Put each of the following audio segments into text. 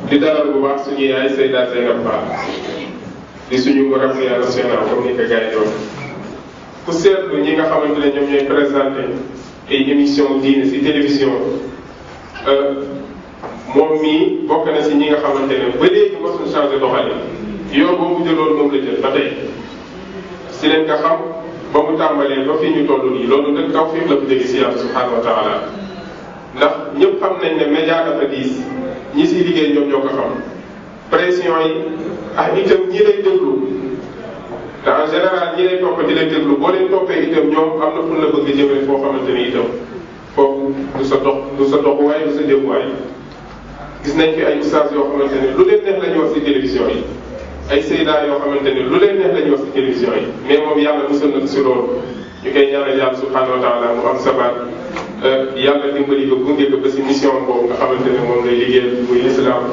di dalal bu baax suñu yaay Seyda Zeynab Fall di suñu rajo national comme ni ko gars yi doon ku seetlu ñi nga xamante ne ñoom ñooy présenté ay émission diine si télévision moom mii bokk na si ñi nga xamante ne ba léegi mosul changé doxalin yoon boobu jëloon moom la jël ba tey si leen nga xam ba mu tàmbalee ba fii ñu toll nii loolu nag tawfiq la bu jóge si yàlla subhanahu wa taala ndax ñëpp xam nañ ne média dafa diis ñi siy liggéey ñoom ñoo ko xam pression yi ak itam ñi lay déglu te en général ñi lay topp di lay déglu boo leen toppee itam ñoom am na fu la bëgg jëmale foo xamante ni itam foofu du sa doxuwaay du sa jëmuwaay gis nañ fi ay ustaas yoo xamante ne lu leen neex la ñuy wax si télévision yi ay Seyda yoo xamante ne lu leen neex la ñuy wax si télévision yi mais moom yàlla musal na si loolu ñu koy ñaanal yàlla subhanahu wa taala mu am sabaat yàlla dimbali ko gunge ko ba si mission boobu nga xamante ne moom lay liggéeyal muy l'islam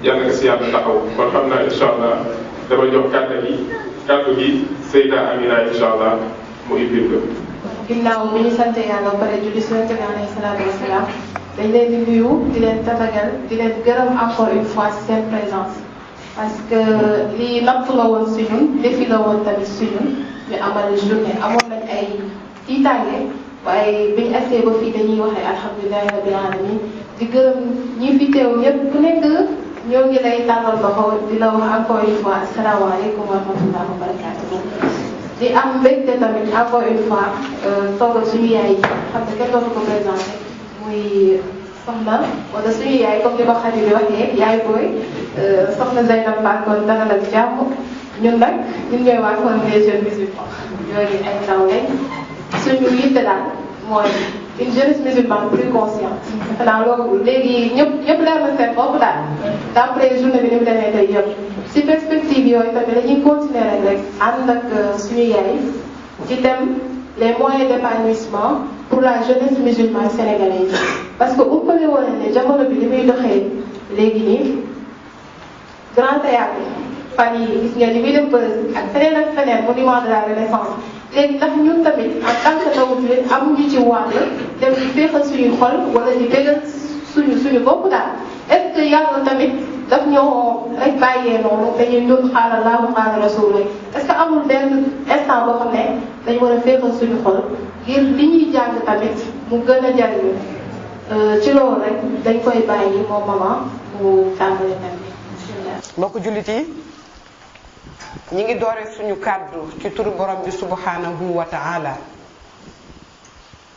yàlla nga si yàlla taxaw kon xam naa incha allah dama jox kàddu gi Seyda Amina incha allah mu ibbil ko. ginnaaw bi ñu sant yàlla ba pare julli si Yonent bi alayhi salaatu wa salaam dañ leen di nuyu di leen tatagal di leen gërëm encore une fois si seen présence parce que lii natt la woon si ñun défi la woon tamit si ñun ñu amal journée amoon nañ ay tiitaange waaye biñu essayé ba fii dañuy waxee alhamdulilahi rabbil alamin di gërëm ñi fi teew ñëpp ku nekk ñoo ngi lay tàllal loxo di la wax encore une fois asalaamaaleykum wa rahmatullahi wa barakatuh di am mbégte tamit encore une fois toogal suñu yaay yi xam ne kenn dootu ko présenté muy soxna wala suñu yaay comme ni ko xarit bi waxee yaay booy soxna Zeynab Fall kon dalal ak jàmm ñun nag ñun ñooy waa Forum des jeunes musulmans yooyu ay ndaw lañ suñu yitte daal mooy une jeunesse musulmane plus consciente. defe naa loolu léegi ñëpp leer na seen bopp daal d'après journée bi ni mu demee tey yëpp si perspective yooyu tamit dañuy continuer rek ànd ak suñu yaay ci thème les moyens d'épanouissement pour la jeunesse musulmane sénégalaise. parce que umpale woon ne jamono bi li muy doxee léegi nii grand théâtre fan yi gis nga ni muy def buzz ak feneen ak feneen monument de la renaissance léegi ndax ñun tamit en tant que ndawu jullit amuñu ci wàll dem di féexal suñu xol wala di bégal suñu bopp daal est-ce que yàlla tamit daf ñoo rek bàyyee noonu dañuy ñun xaaral laahu xaaral rasul rek est-ce que amul benn instant boo xam ne dañu war a féexal suñu xol ngir li ñuy jàng tamit mu gën a jariñu ci loolu rek dañ koy bàyyi moom maman mu tàmbali tamit. mbokk jullit yi ñi ngi doore suñu kàddu ci turu borom bi subhanahu wa ta'ala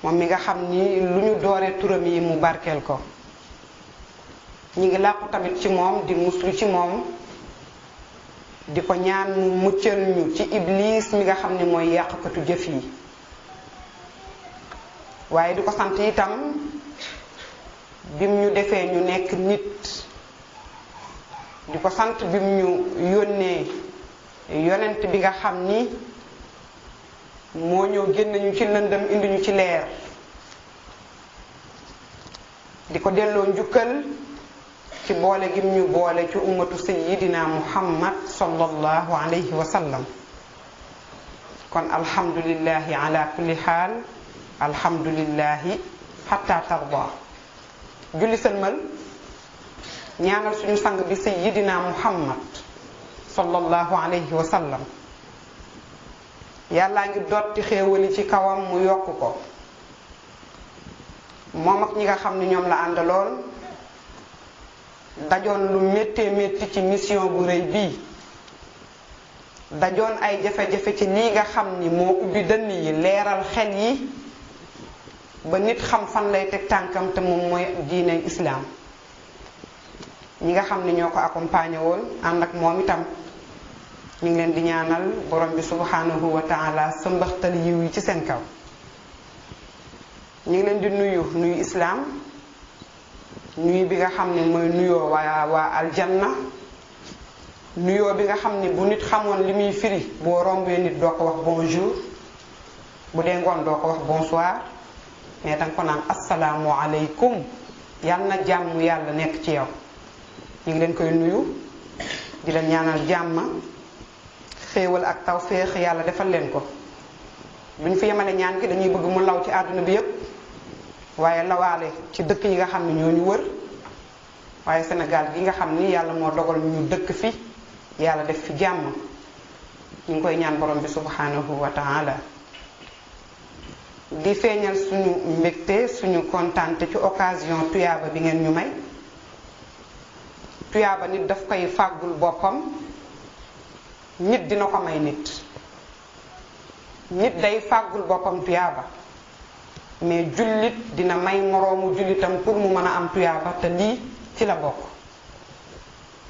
moom mi nga xam ni lu ñu doore turam yi mu barkeel ko ñi ngi làqu tamit ci moom di muslu ci moom di ko ñaan mu muccal ñu ci iblis mi nga xam ni mooy yàqkatu jëf yi waaye di ko sant itam bim ñu defee ñu nekk nit di ko sant bim ñu yónnee yonent bi nga xam ni moo ñëw génn ñu ci lëndëm indi ñu ci leer di ko delloo njukkal ci boole gim ñu boole ci ummatu sayyidina muhammad sallallahu alayhi wa sallam kon alhamdulillahi ala kulli xaal alhamdulillahi hatta tarda julli sëlmal ñaanal suñu sang bi sayyidina muhammad sallallahu alayhi wa sallam yàllaa ngi dotti xéewali ci kawam mu yokk ko moom ak ñi nga xam ne ñoom la àndaloon dajoon lu méttee métti ci mission bu rëy bii dajoon ay jafe-jafe ci lii nga xam ni moo ubbi dënn yi leeral xel yi ba nit xam fan lay teg tànkam te moom mooy diine islaam ñi nga xam ni ñoo ko accompagné woon ànd ak moom itam ñu ngi leen di ñaanal borom bi subhanahu wa ta'ala sa mbaxtal yiw yi ci seen kaw ñu ngi leen di nuyu islaam nuyu bi nga xam ne mooy nuyoo waa aljanna nuyoo bi nga xam ne bu nit xamoon li muy firi boo rombee nit doo ko wax bonjour bu dee ngoon doo ko wax bonsoir mais danga ko naan assalaamu aleykum yal na jàmm yàlla nekk ci yow ñu ngi leen koy nuyu di leen ñaanal jàmm xéewal ak tawféex yàlla defal leen ko duñ fi yemale ñaan gi dañuy bëgg mu law ci àdduna bi yépp waaye lawaale ci dëkk yi nga xam ne ñoo ñu wër waaye Sénégal gi nga xam ni yàlla moo dogal ñu dëkk fi yàlla def fi jàmm ñu ngi koy ñaan borom bi subhanahu wa taala di feeñal suñu mbégte suñu kontaante ci occasion tuyaaba bi ngeen ñu may. tuyaaba nit daf koy fàggul boppam nit dina ko may nit day fàggul boppam tuyaaba mais jullit dina may moroomu jullitam pour mu mën a am tuyaaba te lii ci la bokk.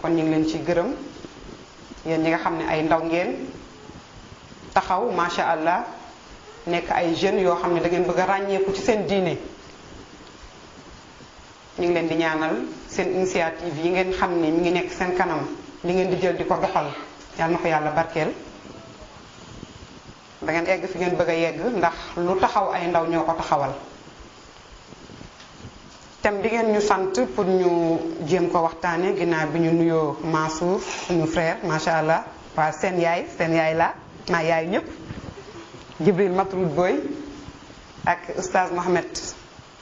kon ñu ngi leen ci gërëm yéen ñi nga xam ne ay ndaw ngeen taxaw macha allah nekk ay jeunes yoo xam ne da ngeen bëgg a ràññeeku ci seen diine. ñu ngi leen di ñaanal seen initiative yi ngeen xam ni mi ngi nekk seen kanam li ngeen di jël di ko doxal yal na ko yàlla barkeel da ngeen egg fi ngeen bëgg a yegg ndax lu taxaw ay ndaw ñoo ko taxawal. thème bi ngeen ñu sant pour ñu jéem ko waxtaane ginnaaw bi ñu nuyoo Mansour suñu frère macha allah waa seen yaay la maa yaay ñëpp Jibril Matroud Boy ak oustaz Mohamed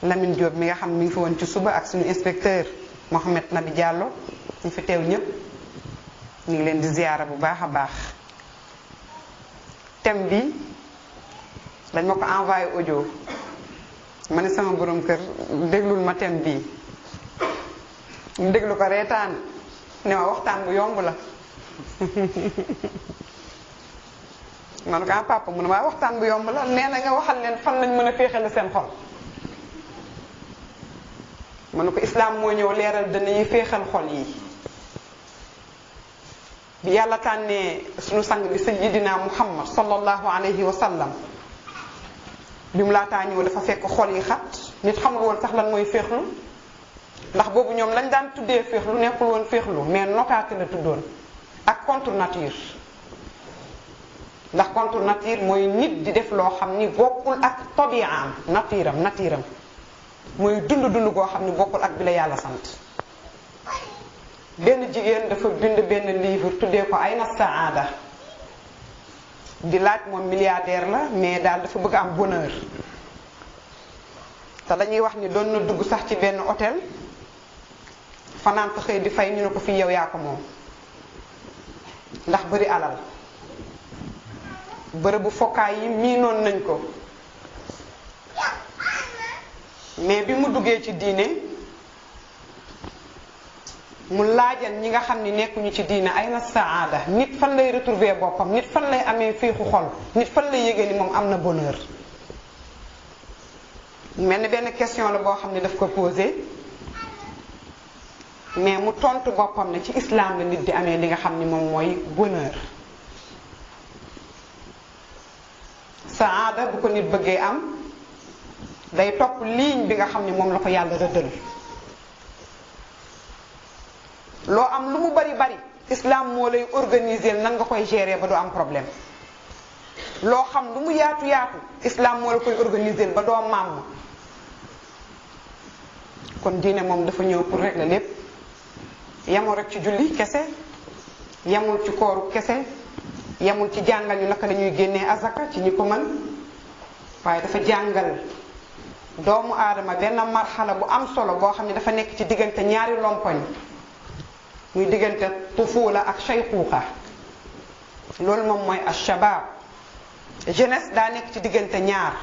Lamine Diop mi nga xam mi ngi fi woon ci suba ak suñu inspecteur Mohamed Nabi Diallo ñu fi teew ñëpp ñu ngi leen di ziyaara bu baax a baax. thème bi dañ ma ko envoyé audio ma ne sama borom kër déglul ma thème bii ñu déglu ko reetaan ne ma waxtaan bu yomb la man ko papa mu ne ma waxtaan bu yomb la nee na nga waxal leen fan lañ mën a féexale seen xol. ma ne ko islaam moo ñëw leeral danañuy féexal xol yi bi yàlla tànnee suñu sang bi sayyidina muhammad sallallahu alayhi wa sallam bi mu laataa ñëw dafa fekk xol yi xat nit xamul woon sax lan mooy féexlu ndax boobu ñoom lañ daan tuddee féexlu nekkul woon féexlu mais notaate la tuddoon ak contre nature. ndax contre nature mooy nit di def loo xam ni bokkul ak tabi'am natiiram mooy dund goo xam ni bokkul ak bi la yàlla sant. benn jigéen dafa bind benn livre tuddee ko Ayna Saada di laaj moom milliardaire la mais daal dafa bëgg am bonheur te dañuy wax ni doon na dugg sax ci benn hôtel fanaan ko xëy di fay ñu ne ko fii yow yaa ko moom ndax bëri alal bërëbu fokkaay yi miinoon nañ ko mais bi mu duggee ci diine mu laajal ñi nga xam ni nekkuñu ci diine ay na saada nit fan lay retrouver boppam nit fan lay amee féexu xol nit fan lay yëgee ni moom am na bonheur. mel ni benn question la boo xam ne daf ko posé mais mu tontu boppam ne ci islam la nit di amee li nga xam ni moom mooy bonheur. saada bu ko nit bëggee am day topp ligne bi nga xam ni moom la ko yàlla rëddal. loo am lu mu bari islam moo lay organiser nan nga koy gérer ba du am problème loo xam lu mu yaatu islam moo la koy organiser ba doo màmm. kon diine moom dafa ñëw pour régler lépp yamul rek ci julli kese yamul ci kooru kese yamul ci jàngal ñu naka lañuy génnee azaka ci ñi ko mën waaye dafa jàngal doomu aadama benn marxala bu am solo boo xam ne dafa nekk ci diggante ñaari lompoñ muy diggante tufuula ak shayxuuxa loolu moom mooy ashabab jeunesse daa nekk ci diggante ñaar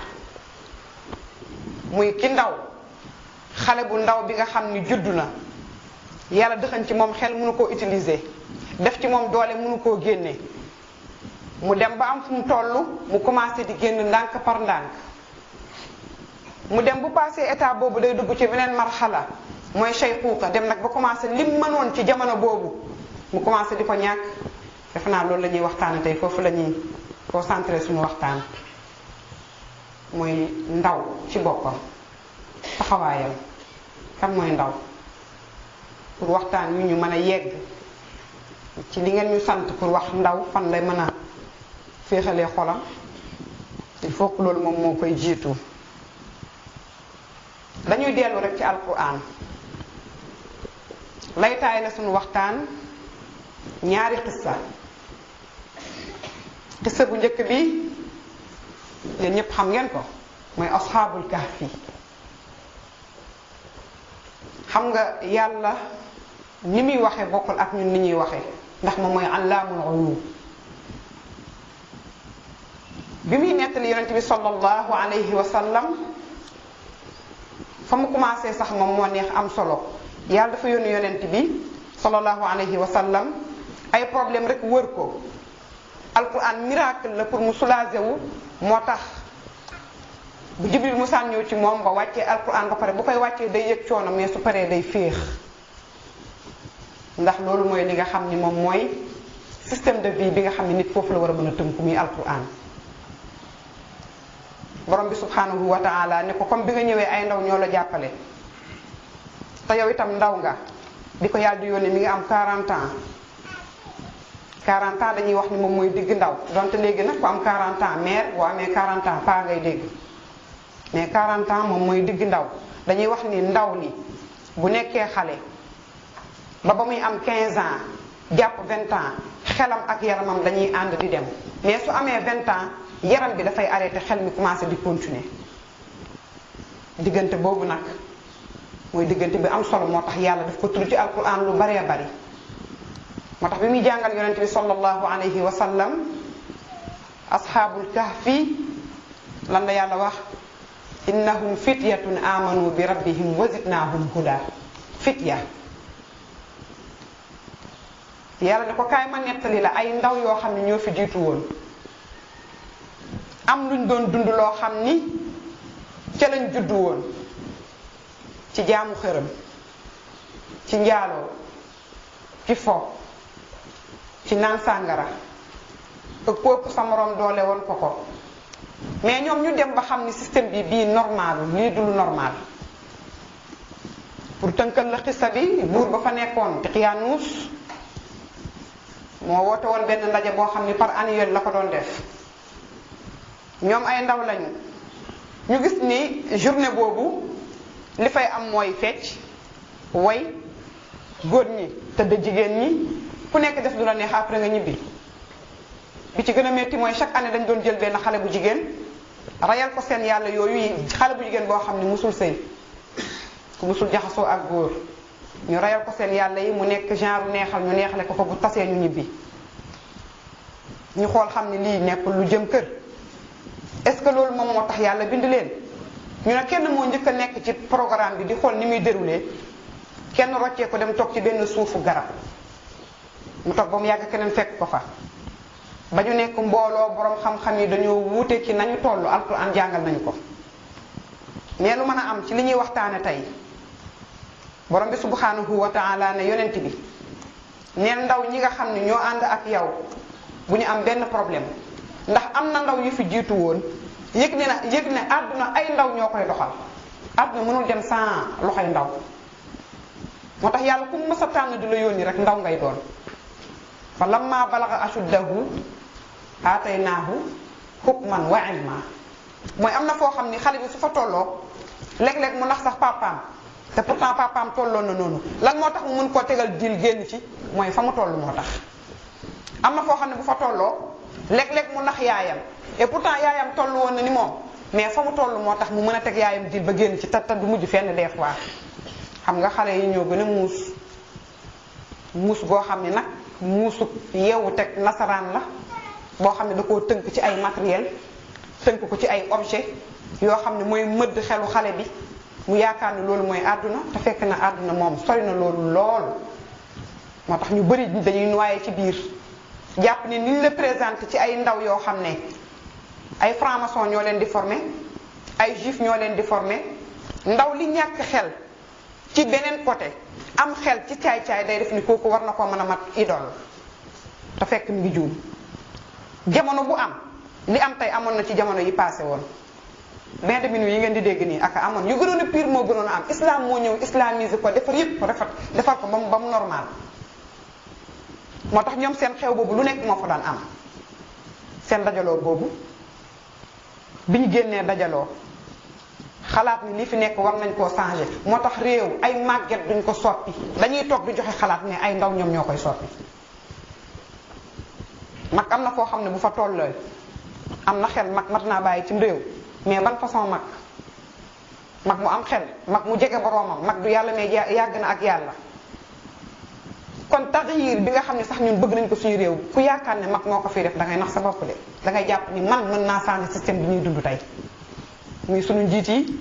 muy ki ndaw xale bu ndaw bi nga xam ni juddu na yàlla dëxañ ci moom xel mënu koo utiliser def ci moom doole mënu koo génne mu dem ba am fu mu toll mu commencé di génn ndànk par ndànk mu dem bu passé état boobu day dugg ci beneen marxala mooy shayxuuqa dem nag ba commencé lim mënoon ci jamono boobu mu commencé di ko ñàkk. defe naa loolu la ñuy waxtaane tey foofu la ñuy concentré suñu waxtaan mooy ndaw ci boppam taxawaayam kan mooy ndaw pour waxtaan wi ñu mën a yegg ci li ngeen ñu sant pour wax ndaw fan lay mën a féexalee xolam il faut que loolu moom moo koy jiitu. dañuy dellu rek ci alquran laytaay la suñu waxtaan ñaari xissa bu njëkk bi yéen ñépp xam ngeen ko mooy asxaabul kahfi xam nga yàlla ni muy waxee bokkul ak ñun ni ñuy waxee ndax moom mooy allaamul ghuyub bi muy nettali yonent bi sallallahu alayhi wa sallam fa mu commencé sax moom moo neex am solo yàlla dafa yónni yonent bi sallallahu alayhi wa sallam ay problème rek wër ko alquran miracle la pour mu soulager wu moo tax bu Jibril musaan ñëw ci moom ba wàccee alquran ba pare bu koy wàccee day yëg coono mais su paree day féex ndax loolu mooy li nga xam ni moom mooy système de vie bi nga xam ne nit foofu la war a mën a tënku muy alquran borom bi subhanahu wa taala ne ko comme bi nga ñëwee ay ndaw ñoo la jàppale te yow itam ndaw nga di ko yàlla di yónnee mi ngi am 40 ans 40 ans dañuy wax ni moom mooy digg ndaw donte léegi nag ku am 40 ans mère boo amee 40 ans paa ngay dégg mais 40 ans moom mooy digg ndaw dañuy wax ni ndaw li bu nekkee xale ba muy am 15 ans jàpp 20 ans xelam ak yaramam dañuy ànd di dem mais su amee 20 ans yaram bi dafay arrêté xel mi commencé di continuer diggante boobu nag mooy diggante bi am solo moo tax yàlla daf ko tudd ci alquran lu baree bari moo tax bi muy jàngal yonente bi sallallahu alayhi wa sallam ashaabul kahfi lan la yàlla wax innahum fityatun amanu bi rabbihim wa zidnahum huda fitya yàlla ne ko kaay ma nettali la ay ndaw yoo xam ne ñoo fi jiitu woon am luñ doon dund loo xam ni ca lañ juddu woon ci jaamu xërëm ci njaaloo ci fo ci naan sàngara ak képp sa moroom doole woon ko mais ñoom ñu dem ba xam ni système bi bii normal lii du lu normal pour tënkal la xissa bi buur ba fa nekkoon di Xiyaanuus moo woote woon benn ndaje boo xam ni par annuel la ko doon def ñoom ay ndaw lañu ñu gis ni journée boobu li fay am mooy fecc way góor ñi tëdd jigéen ñi ku nekk def du la neex après nga ñibbi bi ci gën a metti mooy chaque année dañ doon jël benn xale bu jigéen rayal ko seen yàlla yooyu xale bu jigéen boo xam ne musul sëy ku musul jaxasoo ak góor ñu rayal ko seen yàlla yi mu nekk genre neexal ñu neexale ko bu tasee ñu ñibbi ñu xool xam ne lii nekkul lu jëm kër est-ce que loolu moom moo tax yàlla bind leen ñu ne kenn moo njëkk a nekk ci programme bi di xool ni muy déroulé kenn roccee ko dem toog ci benn suufu garab mu toog ba mu yàgg keneen fekk ko fa ba ñu nekk mbooloo borom xam-xam yi dañoo wuute ci nañu toll alquran jàngal nañu ko mais lu mën a am ci li ñuy waxtaane tey borom bi subhanahu wa taala ne yonent bi neen ndaw ñi nga xam ne ñoo ànd ak yow bu ñu am benn problème ndax am na ndaw yu fi jiitu woon yëg ne àdduna ay ndaw ñoo koy doxal àdduna mënul dem sans loxoy ndaw moo tax yàlla ku mës a tànn di la yónni rek ndaw ngay doon fa lamma balaga ashuddahu aataynaahu hukman wa ilma mooy am na foo xam ni xale bi su fa tolloo léeg-léeg mu nax sax papaam te pourtant papaam tolloon na noonu lan moo tax mu mën koo tegal dil génn ci mooy fa mu toll moo tax am na foo xam ne bu fa tolloo léeg-léeg mu nax yaayam et pourtant yaayam toll woon na ni moom mais fa mu toll moo tax mu mën a teg yaayam dil ba génn ci te du mujj fenn des fois xam nga xale yi ñoo gën a muus goo xam ne nag muusu yeewu teg nasaraan la boo xam ne da koo tënk ci ay matériel tënk ko ci ay objet yoo xam ne mooy mëdd xelu xale bi mu yaakaar ne loolu mooy àdduna te fekk na àdduna moom sori na loolu lool moo tax ñu bëri dañuy noyé ci biir jàpp ne ni ñu la présenté ci ay ndaw yoo xam ne ay franc-maçon ñoo leen di formé ay juif ñoo leen di formé ndaw li ñàkk xel ci beneen côté am xel ci caay-caay day def ni kooku war na koo mën a mat idole te fekk mi ngi juum jamono bu am li am tey amoon na ci jamono yi passé woon bain de minuit yi ngeen di dégg nii ak amoon yu gënoon a pire moo gënoon a am islam moo ñëw islamiser ko defar yépp rafet defar ko ba mu normal moo tax ñoom seen xew boobu lu nekk moo fa daan am seen dajaloo boobu bi ñu génnee dajaloo xalaat ni li fi nekk war nañ koo changer moo tax réew ay màgget duñ ko soppi dañuy toog di joxe xalaat ne ay ndaw ñoom ñoo koy soppi mag am na foo xam ne bu fa tolloo am na xel mag mat naa bàyyi ci réew mais ban façon mag mu am xel mag mu jege boroomam mag du yàlla mais yàgg na ak yàlla kon taxyir bi nga xam ne sax ñun bëgg nañ ko suñu réew ku yaakaar ne mag moo ko fii def da ngay nax sa bopp de da ngay jàpp ni man mën naa changer système bi ñuy dund tey muy suñu njiit yi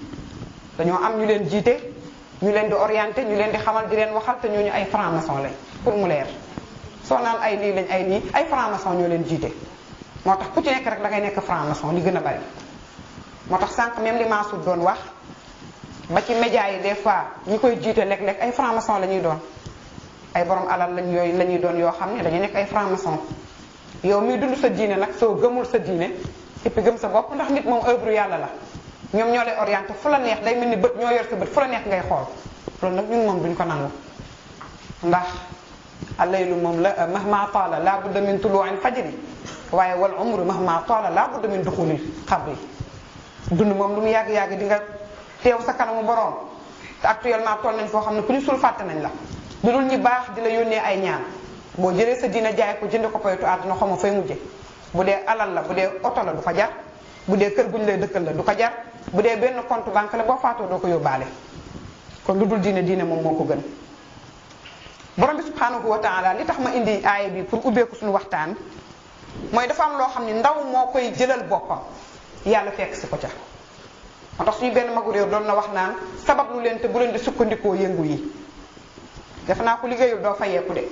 dañoo am ñu leen jiite ñu leen di orienté ñu leen di xamal di leen waxal te ñooñu ay franc-maçon lañ pour mu leer soo naan ay lii lañ ay nii ay franc-maçon ñoo leen jiite moo tax ku ci nekk rek da ngay nekk franc-maçon li gën a bari moo tax sànq même li Mansour doon wax ba ci média yi des fois ñi koy jiite léeg-léeg ay franc-maçon la ñuy doon ay borom alal lañ yooyu la ñuy doon yoo xam ne dañuy nekk ay franc-maçon yow miy dund sa diine nag soo gëmul sa diine et puis gëm sa bopp ndax nit moom œuvre yàlla la ñoom ñoo lay orienté fu la neex day mel ni bët ñoo yor sa bët fu la neex ngay xool loolu nag ñun moom duñ ko nangu ndax allaylu moom la mahma taala laa budda min tuluu'il fajri waaye wal umru mahma taala laa budda min duxulil xabri dund moom lu mu yàgg-yàgg di nga teew sa kanamu boroom te actuellement toll nañ foo xam ne ku ñu sul fàtte nañ la lu dul ñi baax di la yónnee ay ñaan boo jëlee sa diina jaay ko jënd ko poytu àdduna xaw ma fay mujje bu dee alal la bu dee oto la du ko jar bu dee kër guñ lay dëkkal la du ko jar bu dee benn compte banque la boo faatoo doo ko yóbbaale kon lu dul diine moom moo ko gën borom bi subhanahu wa taala li tax ma indi aaya bi pour ubbeeku suñu waxtaan mooy dafa am loo xam ne ndaw moo koy jëlal boppam yàlla fekk si ko ca moo tax suñu benn magu réew doon na wax naan sabab lu leen te bu leen di sukkandikoo yëngu yi def naa ko liggéeyul doo fayeeku de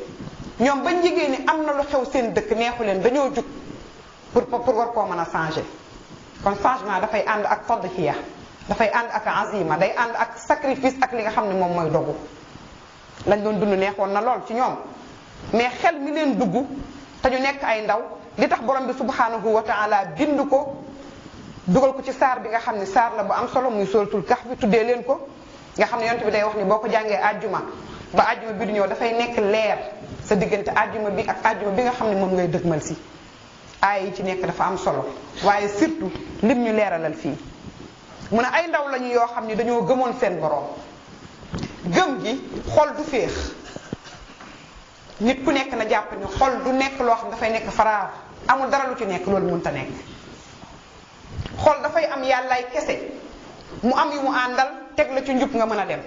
ñoom bañ jigéen ni am na lu xew seen dëkk neexu leen dañoo jug pour war koo mën a changer kon changement dafay ànd ak tadhiya dafay ànd ak azima day ànd ak sacrifice ak li nga xam ne moom mooy dogu lañ doon dund neexoon na lool ci ñoom mais xel mi leen dugg te ñu nekk ay ndaw li tax borom bi subhanahu wa taala bind ko dugal ko ci saar bi nga xam ne saar la bu am solo muy suratul kahf bi tuddee leen ko nga xam ne yonent bi day wax ni boo ko jàngee àjjuma ba àjjuma bi du ñëw dafay nekk leer sa diggante àjjuma bi ak àjjuma bi nga xam ne moom ngay dëgmal si aaya yi ci nekk dafa am solo waaye surtout lim ñu leeralal fii mu ne ay ndaw lañu yoo xam ne dañoo gëmoon seen borom gëm gi xol du féex nit ku nekk na jàpp ni xol du nekk loo xam dafay nekk faraar amul dara lu ci nekk loolu mënta nekk xol dafay am yàllaay kese mu am yu mu àndal teg la ci njub nga mën a dem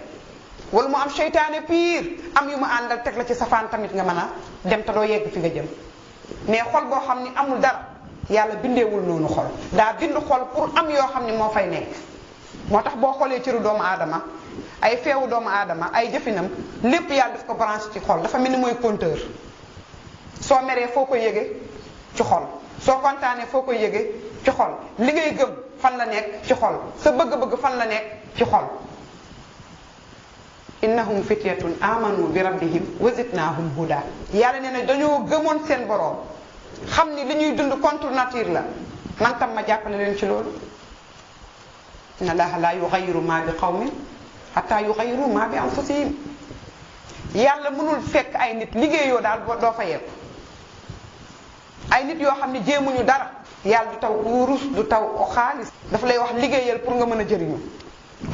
wala mu am seytaane pire am yu mu àndal teg la ci safaan tamit nga mën a dem te doo yegg fi nga jëm mais xol boo xam ni amul dara yàlla bindeewul noonu xol daa bind xol pour am yoo xam ni moo fay nekk moo tax boo xoolee cëru doomu aadama ay feewu doomu aadama ay jëfinam lépp yàlla daf ko branché ci xol dafa mel ni mooy compteur soo meree foo koy yëge ci xol soo kontaanee foo koy yëge ci xol li ngay gëm fan la nekk ci xol sa bëgg-bëgg fan la nekk ci xol innahum fityatun amanu bi rabbihim wa zidnahum huda yàlla nee na dañoo gëmoon seen boroom xam ni li ñuy dund contre nature la man tam ma jàppale leen ci loolu inna allaha la yughayyiru ma bi qawmin hatta yughayyiru ma bi anfusihim yàlla mënul fekk ay nit liggéeyoo daal doo fa yeeku ay nit yoo xam ne jéemuñu dara yàlla du taw wurus du taw xaalis dafa lay wax liggéeyal pour nga mën a jëriñu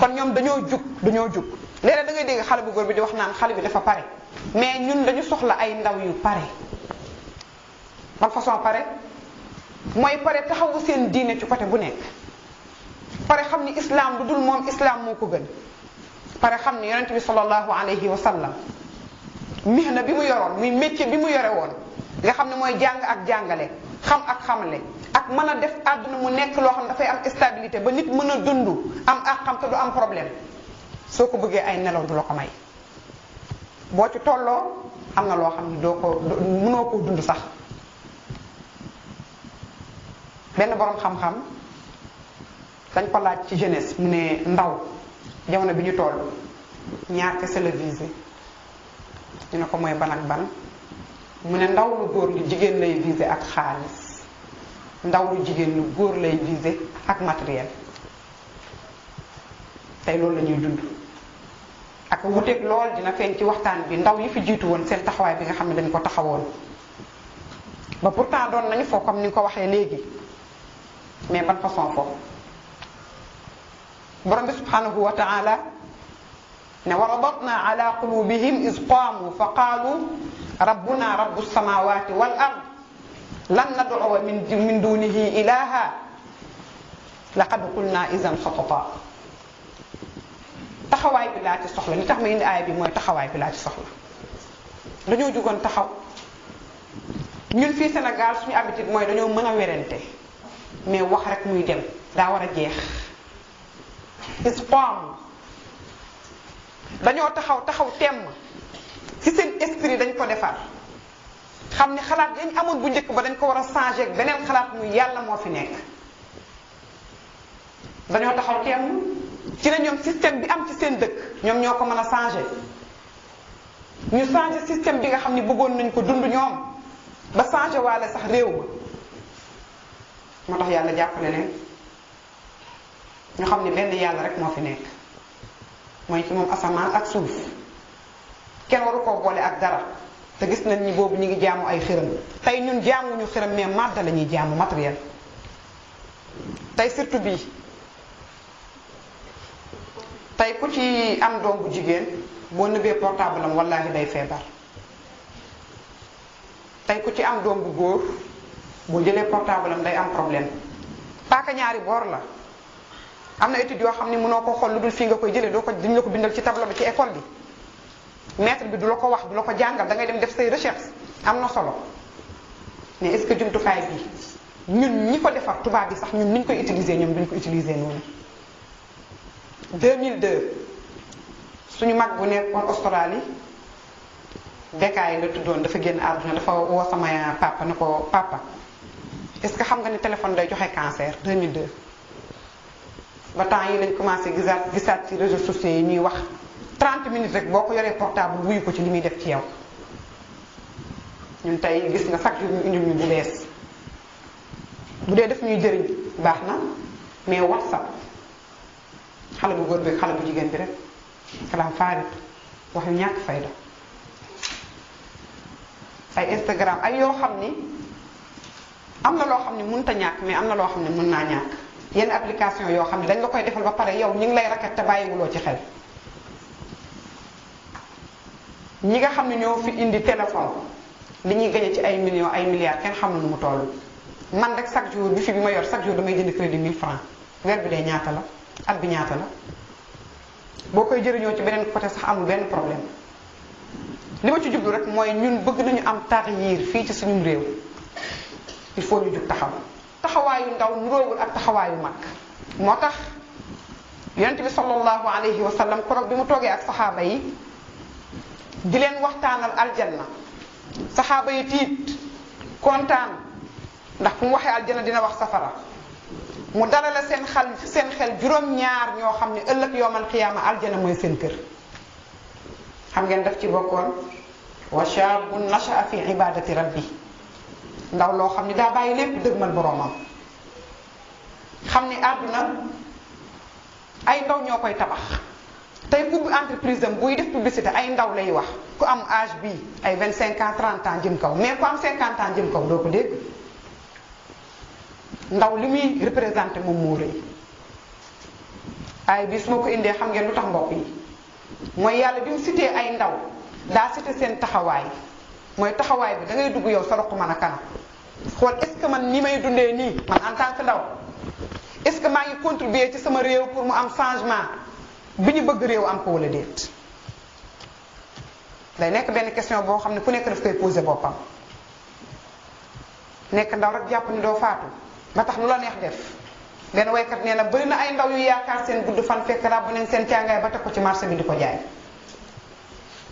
kon ñoom dañoo jug léeg-léeg da ngay dégg xale bu góor bi di wax naan xale bi dafa pare mais ñun dañu soxla ay ndaw yu pare ban façon pare mooy pare taxawu seen diine ci côté bu nekk pare xam ni islam lu dul moom islam moo ko gën pare xam ni yonent bi sallallahu alayhi wa sallam mihna bi mu yoroon muy métier bi mu yore woon nga xam ne mooy jàng ak jàngale xam ak xamale ak mën a def àdduna mu nekk loo xam ne dafay am stabilité ba nit mën a dund am ak xam te du am problème soo ko bëggee ay nelaw du la ko may boo ci tolloo am na loo xam ne mënoo koo dund sax benn borom xam-xam dañ ko laaj ci jeunesse mu ne ndaw jamono bi ñu toll ñaar kese la visé ñu ne ko mooy ban ak ban mu ne ndaw lu góor lu jigéen lay visé ak xaalis ndaw lu jigéen lu góor lay visé ak matériel tey loolu la ñuy dund ak wuteeg lool dina feeñ ci waxtaan bi ndaw yi fi jiitu woon seen taxawaay bi nga xam ne dañ ko taxawoon ba pourtant doon nañu foo comme ni nga ko waxee léegi mais ban façon foofu borom bi subhanahu wa taala ne wa rabatna ala qulubihim iz qaamu fa qaalu rabbuna rabbu samawati wal ard lan nad'uwa min dunihi ilaha laqad qulna idan xatata taxawaay bi laa ci soxla li tax ma indi aaya bi mooy taxawaay bi laa ci soxla dañoo jugoon taxaw. ñun fii Sénégal suñu habitude mooy dañoo mën a werante mais wax rek muy dem daa war a jeex. islam dañoo taxaw temm ci seen esprit dañ ko defar xam ne xalaat dañ amoon bu njëkk ba dañ ko war a changer ak beneen xalaat muy yàlla moo fi nekk. dañoo taxaw temm ci la ñoom système bi am ci seen dëkk ñoom ñoo ko mën a changer ñu changer système bi nga xam ne bëggoon nañ ko dund ñoom ba changer waale sax réew ma moo tax yàlla jàppale leen ñu xam ne benn yàlla rek moo fi nekk mooy ci moom asamaan ak suuf kenn waru koo boole ak dara te gis nañ ni boobu ñu ngi jaamu ay xiram tey ñun jaamuñu xiram mais màdda la ñuy jaamu matériel tey surtout bii tey ku ci am doom bu jigéen boo nëbbee portable am wallaahi day feebar tey ku ci am doom bu góor boo jëlee portable am day am problème paaka ñaari boor la. am na étude yoo xam ne mënoo ko xool lu dul fii nga koy jëlee doo ko duñ la ko bindal ci tableau bi ci école bi maître bi du la ko wax du la ko jàngal da ngay dem def say recherche am na solo mais est-ce que jumtukaay bi ñun ñi ko defar tubaab bi sax ñun niñ koy utiliser ñoom duñ ko utiliser noonu. 2002 suñu mag bu nekkoon Australie Bekkaay la tuddoon dafa génn àdduna dafa woo sama papa ne ko papa est-ce que xam nga ni téléphone day joxe cancer 2002. ba temps yi lañ commencé gisaat ci réseaux sociaux yi ñuy wax 30 minutes rek boo ko yoree portable wuyu ko ci li muy def ci yow ñun tey gis nga chaque jour ñu indil ñu bu bees bu dee def ñuy jëriñ baax na mais WhatsApp xale bu góor bi xale bu jigéen bi rek kalaam faarit wax yu ñàkk fayda ay Instagram ay yoo xam ni am na loo xam ni mënut a ñàkk mais am na loo xam ne mën naa ñàkk. yenn application yoo xam ne dañ la koy defal ba pare yow ñu ngi lay raket te bàyyiwuloo ci xel ñi nga xam ne ñoo fi indi téléphone li ñuy gañe ci ay millions ay milliards kenn xam na nu mu toll man rek chaque jour bi fi bi ma yor chaque jour damay jënd crédit 1000 francs weer bi dee ñaata la at bi ñaata la boo koy jëriñoo ci beneen côté sax amul benn problème li ma ci jublu rek mooy ñun bëgg nañu am taxyiir fii ci suñu réew il faut ñu jug taxaw taxawaayu ndaw nuroowul ak taxawaayu mag moo tax yonent bi sallallahu alayhi wa sallam koroog bi mu toogee ak saxaaba yi di leen waxtaanal aljanna saxaaba yi tiit kontaan ndax fu mu waxee aljanna dina wax safara mu dalale seen xel juróom-ñaar ñoo xam ne ëllëg yowmal qiyaama aljanna mooy seen kër xam ngeen daf ci bokkoon wa shaabun nasha'a fi ibadati rabbi ndaw loo xam ni daa bàyyi lépp dëgmal boroomam xam ni àdduna ay ndaw ñoo koy tabax tey ku entreprise am buy def publicité ay ndaw lay wax ku am âge bi ay 25 ans 30 ans jëm kaw mais ku am 50 ans jëm kaw doo ko dégg ndaw li muy représenté moom moo rëy ay bi su ma ko indee xam ngeen lu tax mbokk yi mooy yàlla bi mu cité ay ndaw daa cité seen taxawaay mooy taxawaay bi da ngay dugg yow sa roq mën a kanam xool est-ce que man ni may dundee nii man en tant que ndaw est-ce que maa ngi contribuer ci sama réew pour mu am changement bi ñu bëgg réew am ko wala déet day nekk benn question boo xam ne ku nekk daf koy poser boppam nekk ndaw rek jàpp ni doo faatu ba tax lu la neex def benn waykat nee na bëri na ay ndaw yu yaakaar seen gudd fan fekk ràbb nañ seen càngaay ba teg ko ci marché bi di ko jaay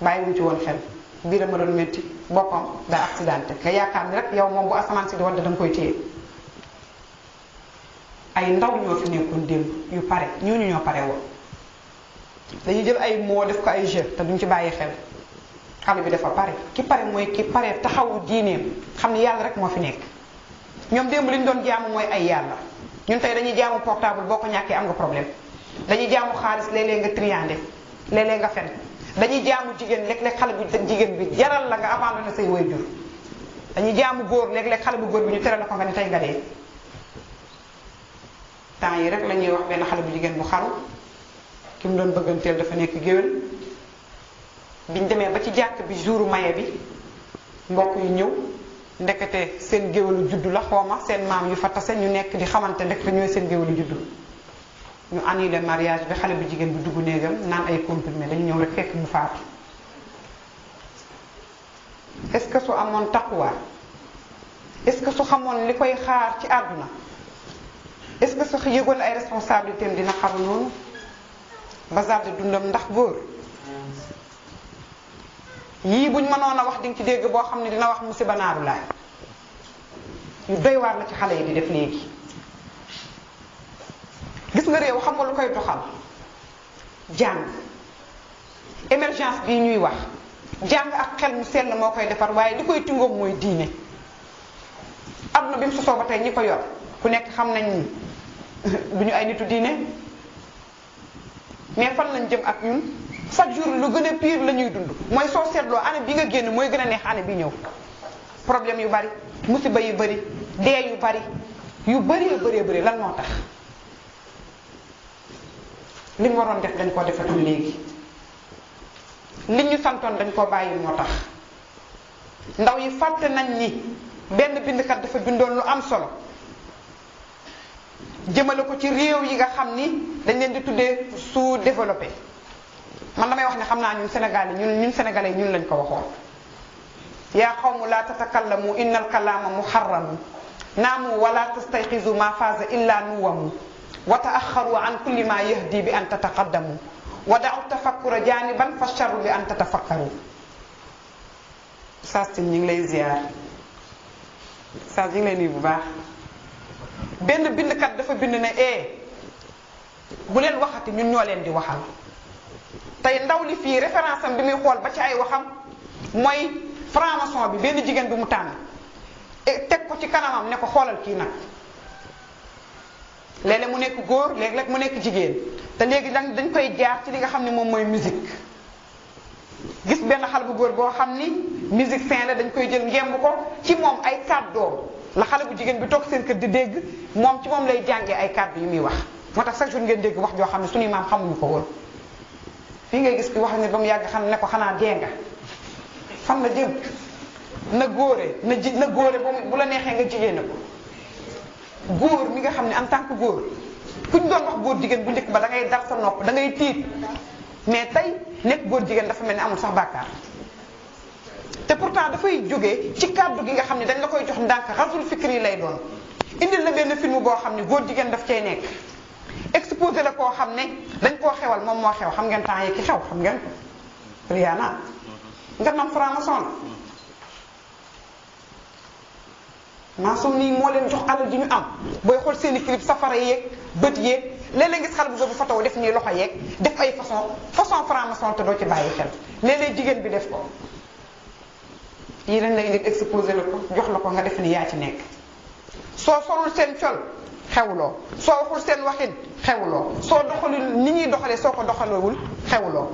bàyyiwuñ ci woon xel biiram ma doon métti boppam daa accidenté nga yaakaar ni rek yow moom bu asamaan si di wadd danga koy téye ay ndaw ñoo fi nekkoon démb yu pare ñooñu ñoo pare woon dañuy jël ay moo def ko ay jeu te duñ ci bàyyi xel xale bi dafa pare ki pare mooy ki pare taxawu diineem xam ni yàlla rek moo fi nekk ñoom démb li ñu doon jaamu mooy ay yàlla ñun tey dañuy jaamu portable boo ko ñàkkee am nga problème dañuy jaamu xaalis léeg-léeg nga triandé léeg-léeg nga fen dañuy jaamu jigéen léeg-léeg xale bu jigéen bi jaral la nga abandonné say waajur dañuy jaamu góor léeg-léeg xale bu góor bi ñu tere la ko nga ni tey nga dee temps yi rek la ñuy wax benn xale bu jigéen bu xaru ki mu doon bëgganteel dafa nekk géwél biñ demee ba ci jàkk bi jouru maye bi mbokk yu ñëw ndekete seen géwélu juddu la xooma seen maam yu fa tase ñu nekk di xamante ndekete ñooy seen géwélu juddu ñu annulé mariage bi xale bu jigéen bi dugg néegam naan ay comprimé dañu ñëw rek fekk mu faatu su amoon taqwa est-ce que su xamoon li koy xaar ci àdduna est-ce que su yëgoon ay responsabilité am dina xaru noonu ba zarde dundam ndax góor yii buñ mënoon a wax di nga ci dégg boo xam ne dina wax musiba naaru laay yu doy waar la ci xale yi di def léegi. gis nga réew xam nga lu koy doxal jàng émergence bii ñuy wax jàng ak xel mu sell moo koy defar waaye li koy tingoom mooy diine. àdduna bi mu sosoo ba tey ñi ko yor ku nekk xam nañ ni du ñu ay nitu diine mais fan lañ jëm ak ñun chaque jour lu gën a pire la ñuy dund mooy soo seetloo année bi nga génn mooy gën a neex année bi ñëw. problème yu bari musiba yu bari dee yu bari yu bari lan moo tax li ñu waroon def dañ koo defatul léegi li ñu santoon dañ koo bàyyi moo tax ndaw yi fàtte nañ ni benn bindkat dafa bindoon lu am solo jëmale ko ci réew yi nga xam ni dañ leen di tuddee sous-développé man damay wax ne xam naa ñun Sénégal yi ñun sénégalais ñun lañ ko waxoon yaa qawmu laa tatakallamu innal kalaama muharramu naamu wala tastayqizu ma faaza illa nuwamu wa taaxaru an kulli ma yahdi bi an tataqaddamu wa da'u tafakkura janiban fa charru bi an tatafakkaru. Saas ñu ngi lay ziar Saas ñu ngi lay nuyu bu baax. benn bindkat dafa bind ne bu leen waxati ñun ñoo leen di waxal tey ndaw li fii référence am bi muy xool ba ci ay waxam mooy franc-maçon bi benn jigéen bi mu tànn teg ko ci kanamam ne ko xoolal kii nag léeg-léeg mu nekk góor léeg-léeg mu nekk jigéen te léegi dañ koy jaar ci li nga xam ne moom mooy musique gis benn xale bu góor boo xam ni musique fin la dañ koy jël ngemb ko ci moom ay kàddoom la xale bu jigéen bi toog seen kër di dégg moom ci moom lay jàngee ay kàddu yu muy wax moo tax chaque jour ngeen dégg wax joo xam ne suñuy maam xamuñu ko woon fii ngay gis ki wax ne ba mu yàgg xam ne ko xanaa dee nga fan la jëm na góore na góore bu la neexee nga jigéene ko góor mi nga xam ne en tant que góor kuñ doon wax góor jigéen bu njëkk ba da ngay dar sa nopp da ngay tiit mais tey nekk góor jigéen dafa mel ni amul sax bàkkaar te pourtant dafay jógee ci kàddu gi nga xam ne dañ la koy jox ndànk rasul fikri yi lay doon indil la benn film boo xam ne góor jigéen daf cay nekk exposé la koo xam ne dañ koo xewal moom moo xew xam ngeen temps yi ki xew xam ngeen ko Rihanna nga nam franc-maçon la maçon nii moo leen jox alal ji ñu am booy xool seeni clip safara yeeg bët yeeg léeg-léeg gis xale bu góor bu photo def nii loxo yeeg def ay façon franc-maçon te doo ci bàyyi xel léeg-léeg jigéen bi def ko yii dañ lay indi exposé la ko jox la ko nga def ni yaa ci nekk soo solul seen col xewloo soo waxul seen waxin xewloo soo doxalul ni ñuy doxalee soo ko doxalewul xewloo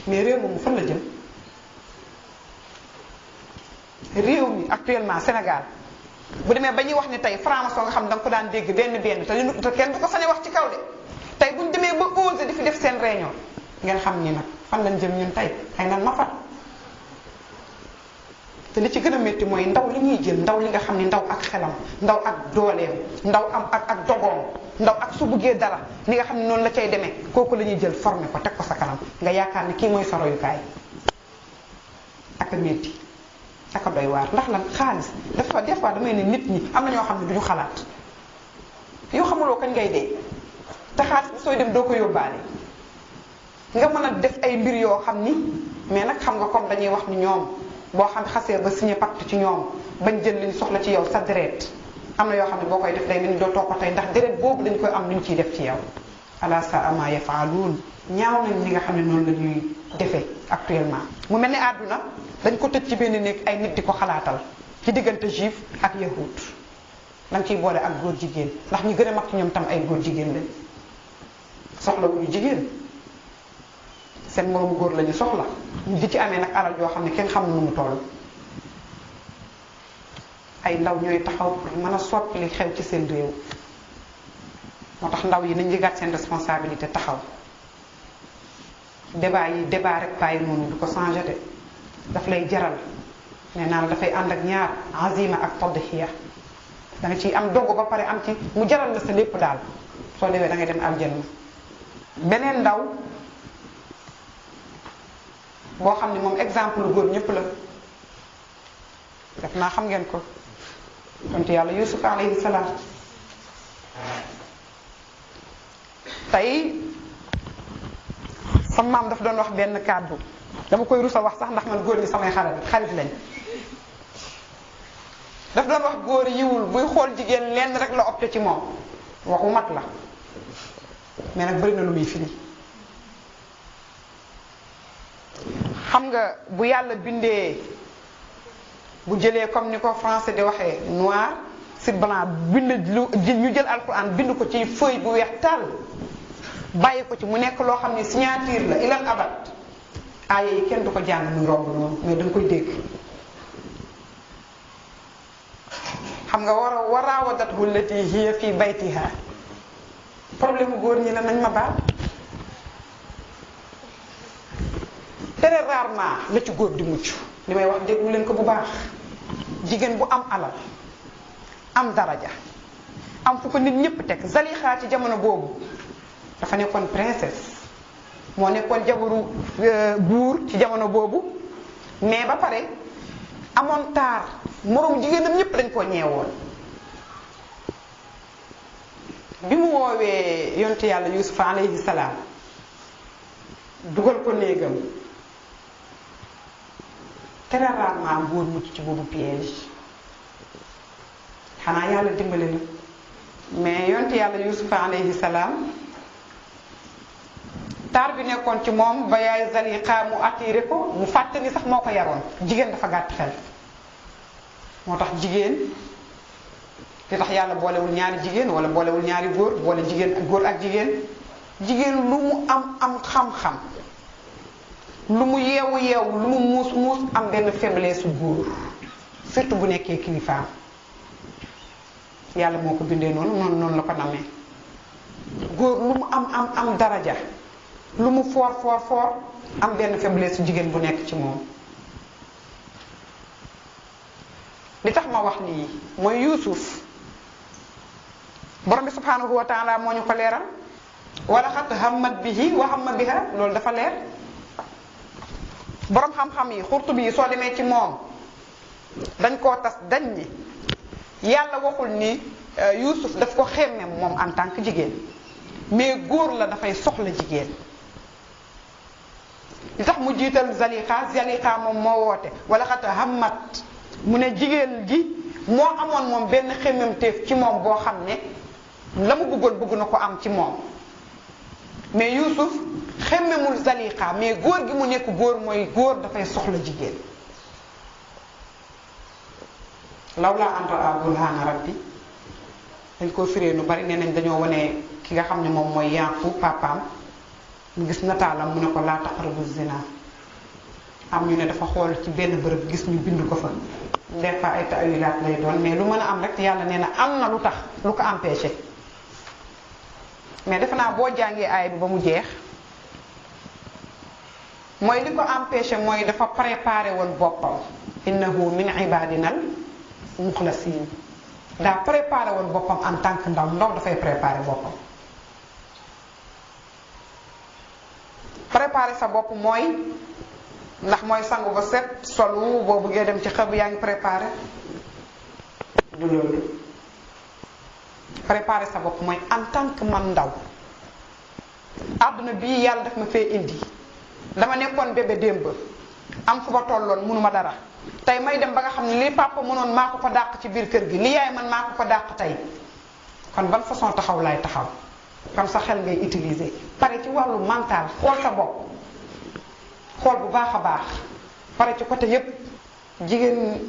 mais réew moomu fan la jëm réew mi actuellement Sénégal bu demee ba ñuy wax ni tey franc-maçon nga xam da nga ko daan dégg benn te kenn du ko sañ wax ci kaw de tey bu ñu demee ba osé di fi def seen réunion ngeen xam ni nag fan lañ jëm ñun tey xëy na ma fat te li ci gën a métti mooy ndaw li ñuy jël ndaw li nga xam ni ndaw ak xelam ndaw ak dooleem ndaw am ak dogoom ndaw ak su buggee dara li nga xam ne noonu la cay demee kooku la ñuy jël formé ko teg ko sa kanam nga yaakaar ne kii mooy sa royukaay ak a métti ak a doy waar ndax lan xaalis dafa des fois damay ne nit ñi am na ñoo xam ne duñu xalaat yoo xamuloo kañ ngay dee te xaalis bi sooy dem doo ko yóbbaale nga mën a def ay mbir yoo xam ni mais nag xam nga comme dañuy wax ni ñoom boo xam xasee ba signé pacte ci ñoom bañ jël liñ soxla ci yow sa deret am na yoo xam ne boo koy def day mel ni doo toog ko tey ndax deret boobu dañ koy am luñ ciy def ci yow ala saa ama yafaaluun ñaaw nañ li nga xam ne noonu la ñuy defee actuellement mu mel ni àdduna dañ ko tëj ci benn néeg ay nit di ko xalaatal ci diggante juif ak yahud dañ ciy boole ak góor jigéen ndax ñi gën a mag ci ñoom tam ay góor jigéen lañ soxla wuñu jigéen seen moroomu góor lañu soxla di ci amee nag alal yoo xam ne kenn xam nu mu toll ay ndaw ñooy taxaw pour mën a soppi li xew ci seen réew moo tax ndaw yi nañ yëgaat seen responsabilité taxaw débat rek bàyyi noonu du ko changé de daf lay jaral nee naa la dafay ànd ak ñaar azima ak tadhiya da nga ciy am dogu ba pare am ci mu jaral la sa lépp daal soo demee da ngay dem aljanna beneen ndaw boo xam ne moom exemple góor ñëpp la def naa xam ngeen ko yonent yàlla Yuusuf alayhi salaam. tey sama maam daf doon wax benn kàddu dama koy rusa wax sax ndax man góor ñi samay xarit lañ. daf doon wax góor yiwul buy xool jigéen lenn rek la opté ci moom waxu mag la mais nag bëri na lu muy firi. xam nga bu yàlla bindee bu jëlee comme ni ko français di waxee noir sur blanc bind lu ñu jël alquran bind ko ci feuille bu weex tàll bàyyi ko ci mu nekk loo xam ne signature la ilal abat aaya yi kenn du ko jàng muy romb noonu mais danga koy dégg. xam nga waraawadathu llati hiya fi baytiha problème mu góor ñi la nañ ma baal très rarement la ci góor di mucc li may wax déglu leen ko bu baax. jigéen bu am alal am daraja am fu ko nit ñépp teg Zalixa ci jamono boobu dafa nekkoon princesse moo nekkoon jabaru buur ci jamono boobu mais ba pare amoon taar moroom jigéenam ñépp dañ koo ñeewoon. bi mu woowee yontu yàlla Yuusuf alayhi salaam dugal ko néegam très rarement góor mucc ci boobu piège xanaa yàlla dimbali na mais yontu yàlla Yuusuf alayhi salaam taar bi nekkoon ci moom ba yaay Zalixa mu attiré ko mu fàtte ni sax moo ko yaroon jigéen dafa gàtt xel. moo tax jigéen li tax yàlla boolewul ñaari jigéen wala boolewul ñaari góor boole jigéen ak góor ak jigéen lu mu am xam-xam lu mu yeewu lu mu muus am benn faiblesse su góor surtout bu nekkee kilifaam yàlla moo ko bindee noonu la ko namee. góor lu mu am daraja lu mu foor am benn faiblesse su jigéen bu nekk ci moom. li tax ma wax lii mooy Yuusuf borom bi subhanahu wa taala moo ñu ko leeral wala xat hammat bihi wa hamma biha loolu dafa leer. borom xam-xam yi Xurtubi yi soo demee ci moom dañ koo tas dañ ni yàlla waxul ni Yuusuf daf ko xemmem moom en tant que jigéen mais góor la dafay soxla jigéen. li tax mu jiital Zalixa moom moo woote wala xat hammat mu ne jigéen ji moo amoon moom benn xemmemteef ci moom boo xam ne la mu bëgg na ko am ci moom mais Yuusuf xemmemul Zalixa mais góor gi mu nekk góor mooy góor dafay soxla jigéen. lawlaa an raa burhaana rabbi dañ koo firee nu bari nee nañ dañoo wane ki nga xam ne moom mooy Yaaqub papaam mu gis nataalam mu ne ko laa taqrabu zina am ñu ne dafa xool ci benn bërëb gis ñu bind ko fa. des fois ay ta'wilaat lay doon mais lu mën a am rek yàlla nee na am na lu tax lu ko empêché mais defe naa boo jàngee aay bi ba mu jeex mooy li ko empêché mooy dafa préparé woon boppam innahu min ibadinal muxlasin daa préparé woon boppam en tant que ndaw dafay préparé boppam. préparé sa bopp mooy ndax mooy sangu ba set solu boo bëggee dem ci xëb yaa ngi préparé du loolu. préparé sa bopp mooy en tant que man ndaw àdduna bii yàlla daf ma fee indi dama nekkoon bébé démb am fu ma tolloon mënuma dara tey may dem ba nga xam ne li papa mënoon maa ko dàq ci biir kër gi li yaay man maa ko dàq tey kon ban façon taxaw laay taxaw kon sa xel ngay utiliser pare ci wàllu mental xool sa bopp xool bu baax a baax pare ci côté yépp. jigéen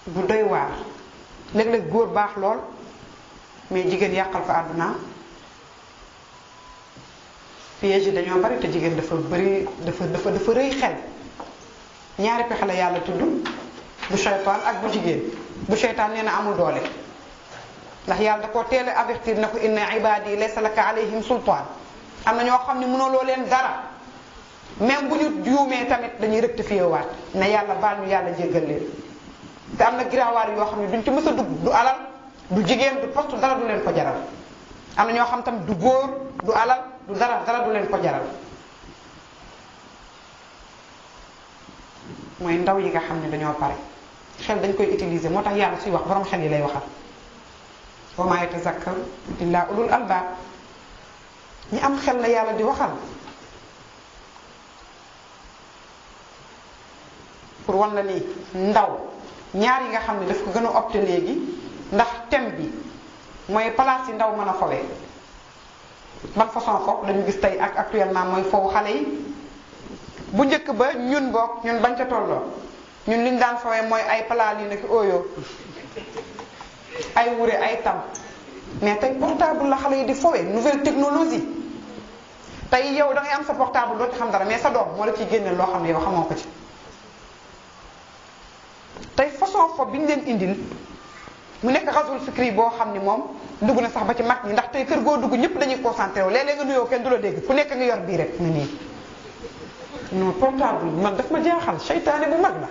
bu doy waar léeg-léeg góor baax lool mais jigéen yàqal ko àdduna piège yi dañoo bari te jigéen dafa bari dafa rëy xel. ñaari pexe la yàlla tudd bu seytaan ak bu jigéen bu seytaan nee na amul doole ndax yàlla da koo teel a avertir na ko inna ibadi laysa laka alayhim sultaan am na ñoo xam ne mënoo loo leen dara même bu ñu juumee tamit dañuy rectifier waat ne yàlla baal ñu yàlla jéggal leen te am na giraawaar yoo xam ne duñ ci mës a dugg du alal du jigéen du poste dara du leen ko jaral am na ñoo xam tamit du góor du alal du dara du leen ko jaral mooy ndaw yi nga xam ne dañoo pare xel dañ koy utiliser moo tax yàlla suy wax borom xel yi lay waxal wa maa yatazakkaru illaa ulul albaab ñi am xel la yàlla di waxal pour wan la ni ndaw ñaar yi nga xam ne daf ko gën a opté léegi ndax thème bi mooy place yi ndaw mën a fowee ban façon foofu dañu gis tey ak actuellement mooy foofu xale yi bu njëkk ba ñun bokk ñun bañ ca tolloo ñun liñ daan fowee mooy ay palaal yi nekk ooyo ay wure ay tam mais tey portable la xale yi di fowee nouvelle technologie tey yow da ngay am sa portable doo ci xam dara mais sa doom moo la ciy génne loo xam ne yow xamoo ko ci tey façon fo bi ñu leen indil mu nekk rasul fikri boo xam ni moom dugg na sax ba ci mag ñi ndax tey kër goo dugg ñëpp dañuy concentré wu léeg-léeg nga nuyoo kenn du la dégg ku nekk nga yor bii rek na nii non portable man daf ma jaaxal seytaane bu mag la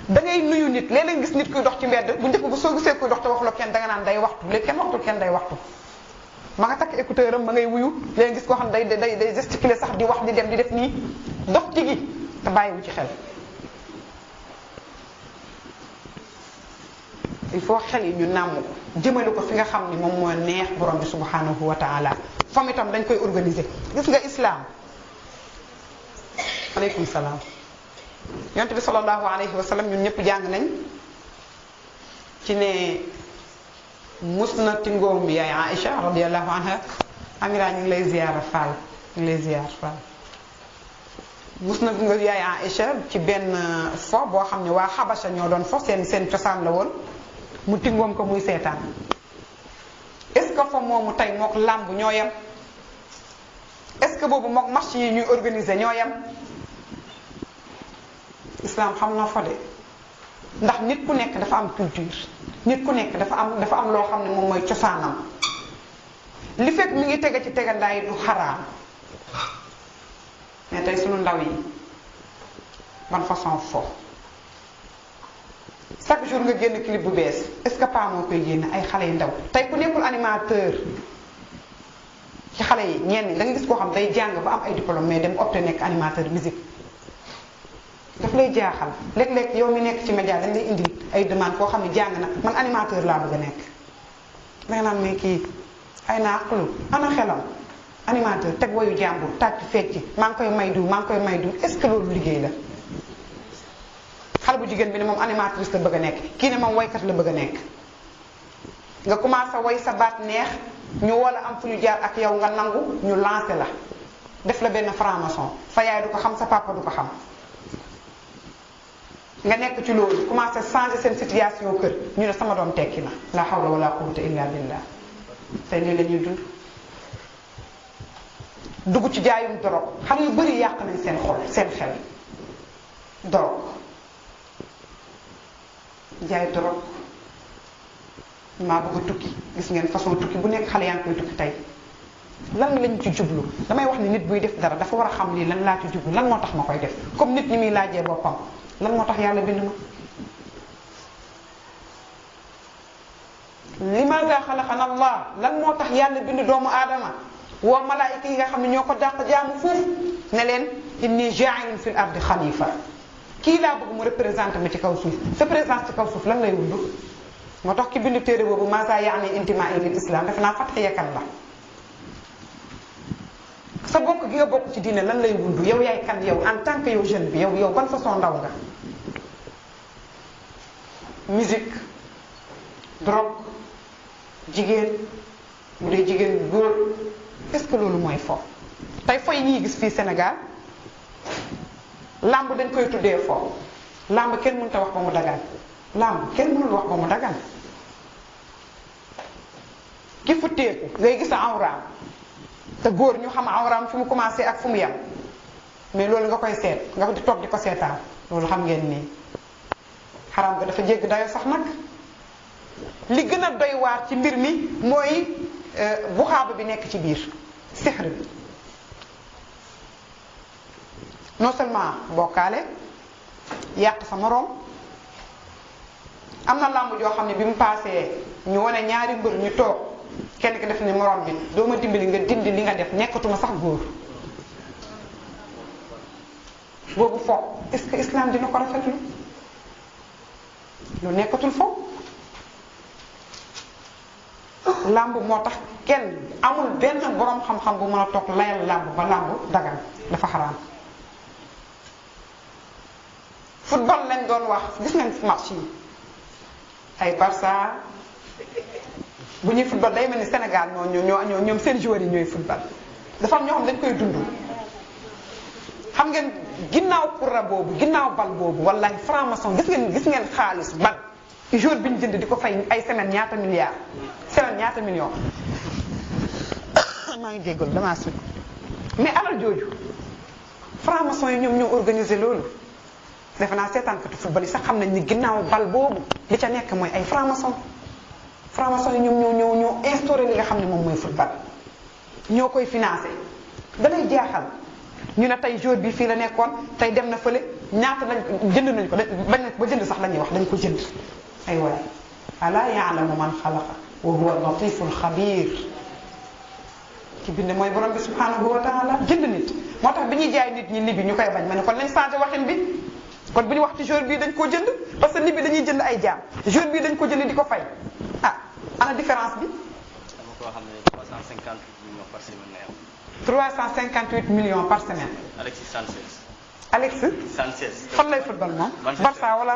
da ngay nuyu nit léeg-léeg gis nit kuy dox ci mbedd bu njëkk bu soo gisee kuy dox te waxuloo kenn da nga naan day waxtu léegi kenn waxtul kenn day waxtu ma nga takk écouteur am ma ngay wuyu léegi gis koo xam ne day gesticuler sax di wax di dem di def nii dox ci gi te bàyyiwu ci xel il faut xel yi ñu nàmm ko jëmale ko fi nga xam ni moom moo neex borom bi subhanahu wa taala fam itam dañ koy organiser gis nga islam aleykum salaam yonent bi sallallahu alayhi wa sallam ñun ñëpp jàng nañ ci ne mus na tingoom bi yaay Aïcha radiallahu anha amira ñu ngi lay ziyaara Fall ñu ngi lay ziyaar Fall mus na nga yaay Aïcha ci benn fo boo xam ne waa Xabasa ñoo doon fo seen cosaan la woon mu tingoom ko muy seetaan est-ce que fa moomu tey mook làmb ñoo yem est-ce que boobu mook match yi ñuy organiser ñoo yem islam xam na fa de ndax nit ku nekk dafa am culture nit ku nekk dafa am loo xam ne moom mooy cosaanam li fekk mi ngi tege ci tegandaay du xaraam mais tey sunu ndaw yi ban façon fo chaque jour nga génn clip bu bees est-ce que pas moo koy génn ay xale yu ndaw tey ku nekkul animateur ci xale yi ñenn da nga gis koo xam day jàng ba am ay diplôme mais dem opté nekk animateur musique daf lay jaaxal léeg-léeg yow mi nekk ci média dañ lay indi ay demande koo xam ne jàng na man animateur laa bëgg a nekk danga naan mais kii ay naaqlu ana xelam animateur teg wayu jàmbur tàcc fecc maa ngi koy may diw maa ngi koy may diw est-ce que loolu liggéey la xale bu jigéen bi ne moom animatrice la bëgg a nekk kii ne moom waykat la bëgg a nekk nga commencé way sa baat neex ñu wala am fu ñu jaar ak yow nga nangu ñu lancé la def la benn franc-maçon sa yaay du ko xam sa papa du ko xam nga nekk ci loolu commencé changer seen situation kër ñu ne sama doom tekki na la hawla wala quwwata illa billah tey lii la ñuy dund dugg ci jaayum dorog xale yu bëri yàq nañ seen xol seen xel dorog jaay dorog maa bëgg a tukki gis ngeen façon tukki bu nekk xale yaa ngi koy tukki tey lan lañ ci jublu damay wax ni nit buy def dara dafa war a xam lii lan laa ci jublu lan moo tax ma koy def comme nit ñi muy laajee boppam lan moo tax yàlla bind ma limaza xalaqana allah lan moo tax yàlla bind doomu aadama woo malaayika yi nga xam ne ñoo ko dàq jaamu foofu ne leen inni ja'ilun fil ardi xalifa kii laa bëgg mu représenté ma ci kaw suuf sa présence ci kaw suuf lan lay wund moo tax ki bind téere boobu maza yaani intimaa lil islam def naa fatxe yekkal la sa bokk gi nga bokk ci diine lan lay wund yow yaay kan yow en tant que yow jeune bi yow ban façon ndaw nga musique drogue jigéen bu dee jigéen góor est-ce que loolu mooy fo tey fo yi ñuy gis fii Sénégal làmb dañ koy tuddee fo làmb kenn mënut a wax ba mu dagan làmb kenn mënul wax ba mu dagan ki futteeku ngay gis awraam te góor ñu xam awraam fi mu commencé ak fu mu yem mais loolu nga koy seet nga di toog di ko seetaan loolu xam ngeen nii xaram nga dafa jégg dayo sax nag li gën a doy waar ci mbir mi mooy buxaaba bi nekk ci biir sixr bi non seulement bokkaale yàq sa moroom am na làmb joo xam ne bi mu paasee ñu wane ñaari mbër ñu toog kenn ki def ni moroom bi doo ma dimbali nga dindi li nga def nekkatuma sax góor boobu foog est-ce que islam dina ko rafetlu lu nekkatul foofu làmb moo tax kenn amul benn borom xam-xam bu mën a toog layal làmb ba làmb dagan dafa xaraam. football lañ doon wax gis ngeen match yi ay Barça bu ñuy football day mel ni Sénégal ñoom seen joueurs yi ñooy football dafa am ñoo xam dañ koy dund. xam ngeen ginnaaw kura boobu ginnaaw bal boobu wallahi franc-maçon gis ngeen xaalis bal jour bi ñu jënd di ko fay ay semaine ñaata milliards semaine ñaata millions maa ngi jéggalu damaa sut mais alal jooju franc-maçon yi ñoom ñoo organisé loolu defe naa seetaankatu football yi sax xam nañ ni ginnaaw bal boobu li ca nekk mooy ay franc-maçon franc-maçon yi ñoom ñoo instauré li nga xam ne moom mooy football ñoo koy financé danay jaaxal ñu ne tey jour bi fii la nekkoon tey dem na fële ñaata lañ jënd nañ ko bañ ba jënd sax la ñuy wax dañ ko jënd ay waay alaa yaalamu man xalaqa wa huwa latiful xabiir ki bind mooy borom bi subhanahu wa taala jënd nit moo tax bi ñuy jaay nit ñi ni bi ñu koy bañ ma ne kon nañ changé waxin bi kon bu ñu wax ci jour bii dañ koo jënd parce que nit bi dañuy jënd ay jaam jour bii dañ ko jënd di ko fay ah ana différence bi. dama ko xam ne 358 millions par semaine lay am. 358 millions par semaine. Alexis Sanchez. Alexis Sanchez. fan lay football moom. Manchester Barça wala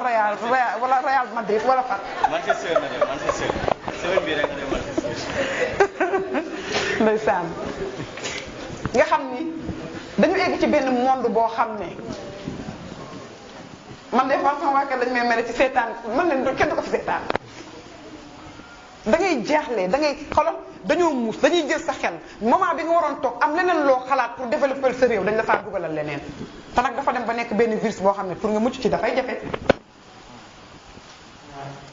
Real Madrid wala fan. Manchester na dem Manchester semaine bii rek nga dem Manchester. ndeysaan nga xam ni dañu egg ci benn monde boo xam ne man des fois sama waa kër dañu may mere ci seetaan man leen kenn du ko fi seetaan da ngay jaaxle da ngay xoolal dañoo muus dañuy jël sa xel moment bi nga waroon toog am leneen loo xalaat pour développer sa réew dañ la faa dugalal leneen te nag dafa dem ba nekk benn virus boo xam ne pour nga mucc ci dafay jafe.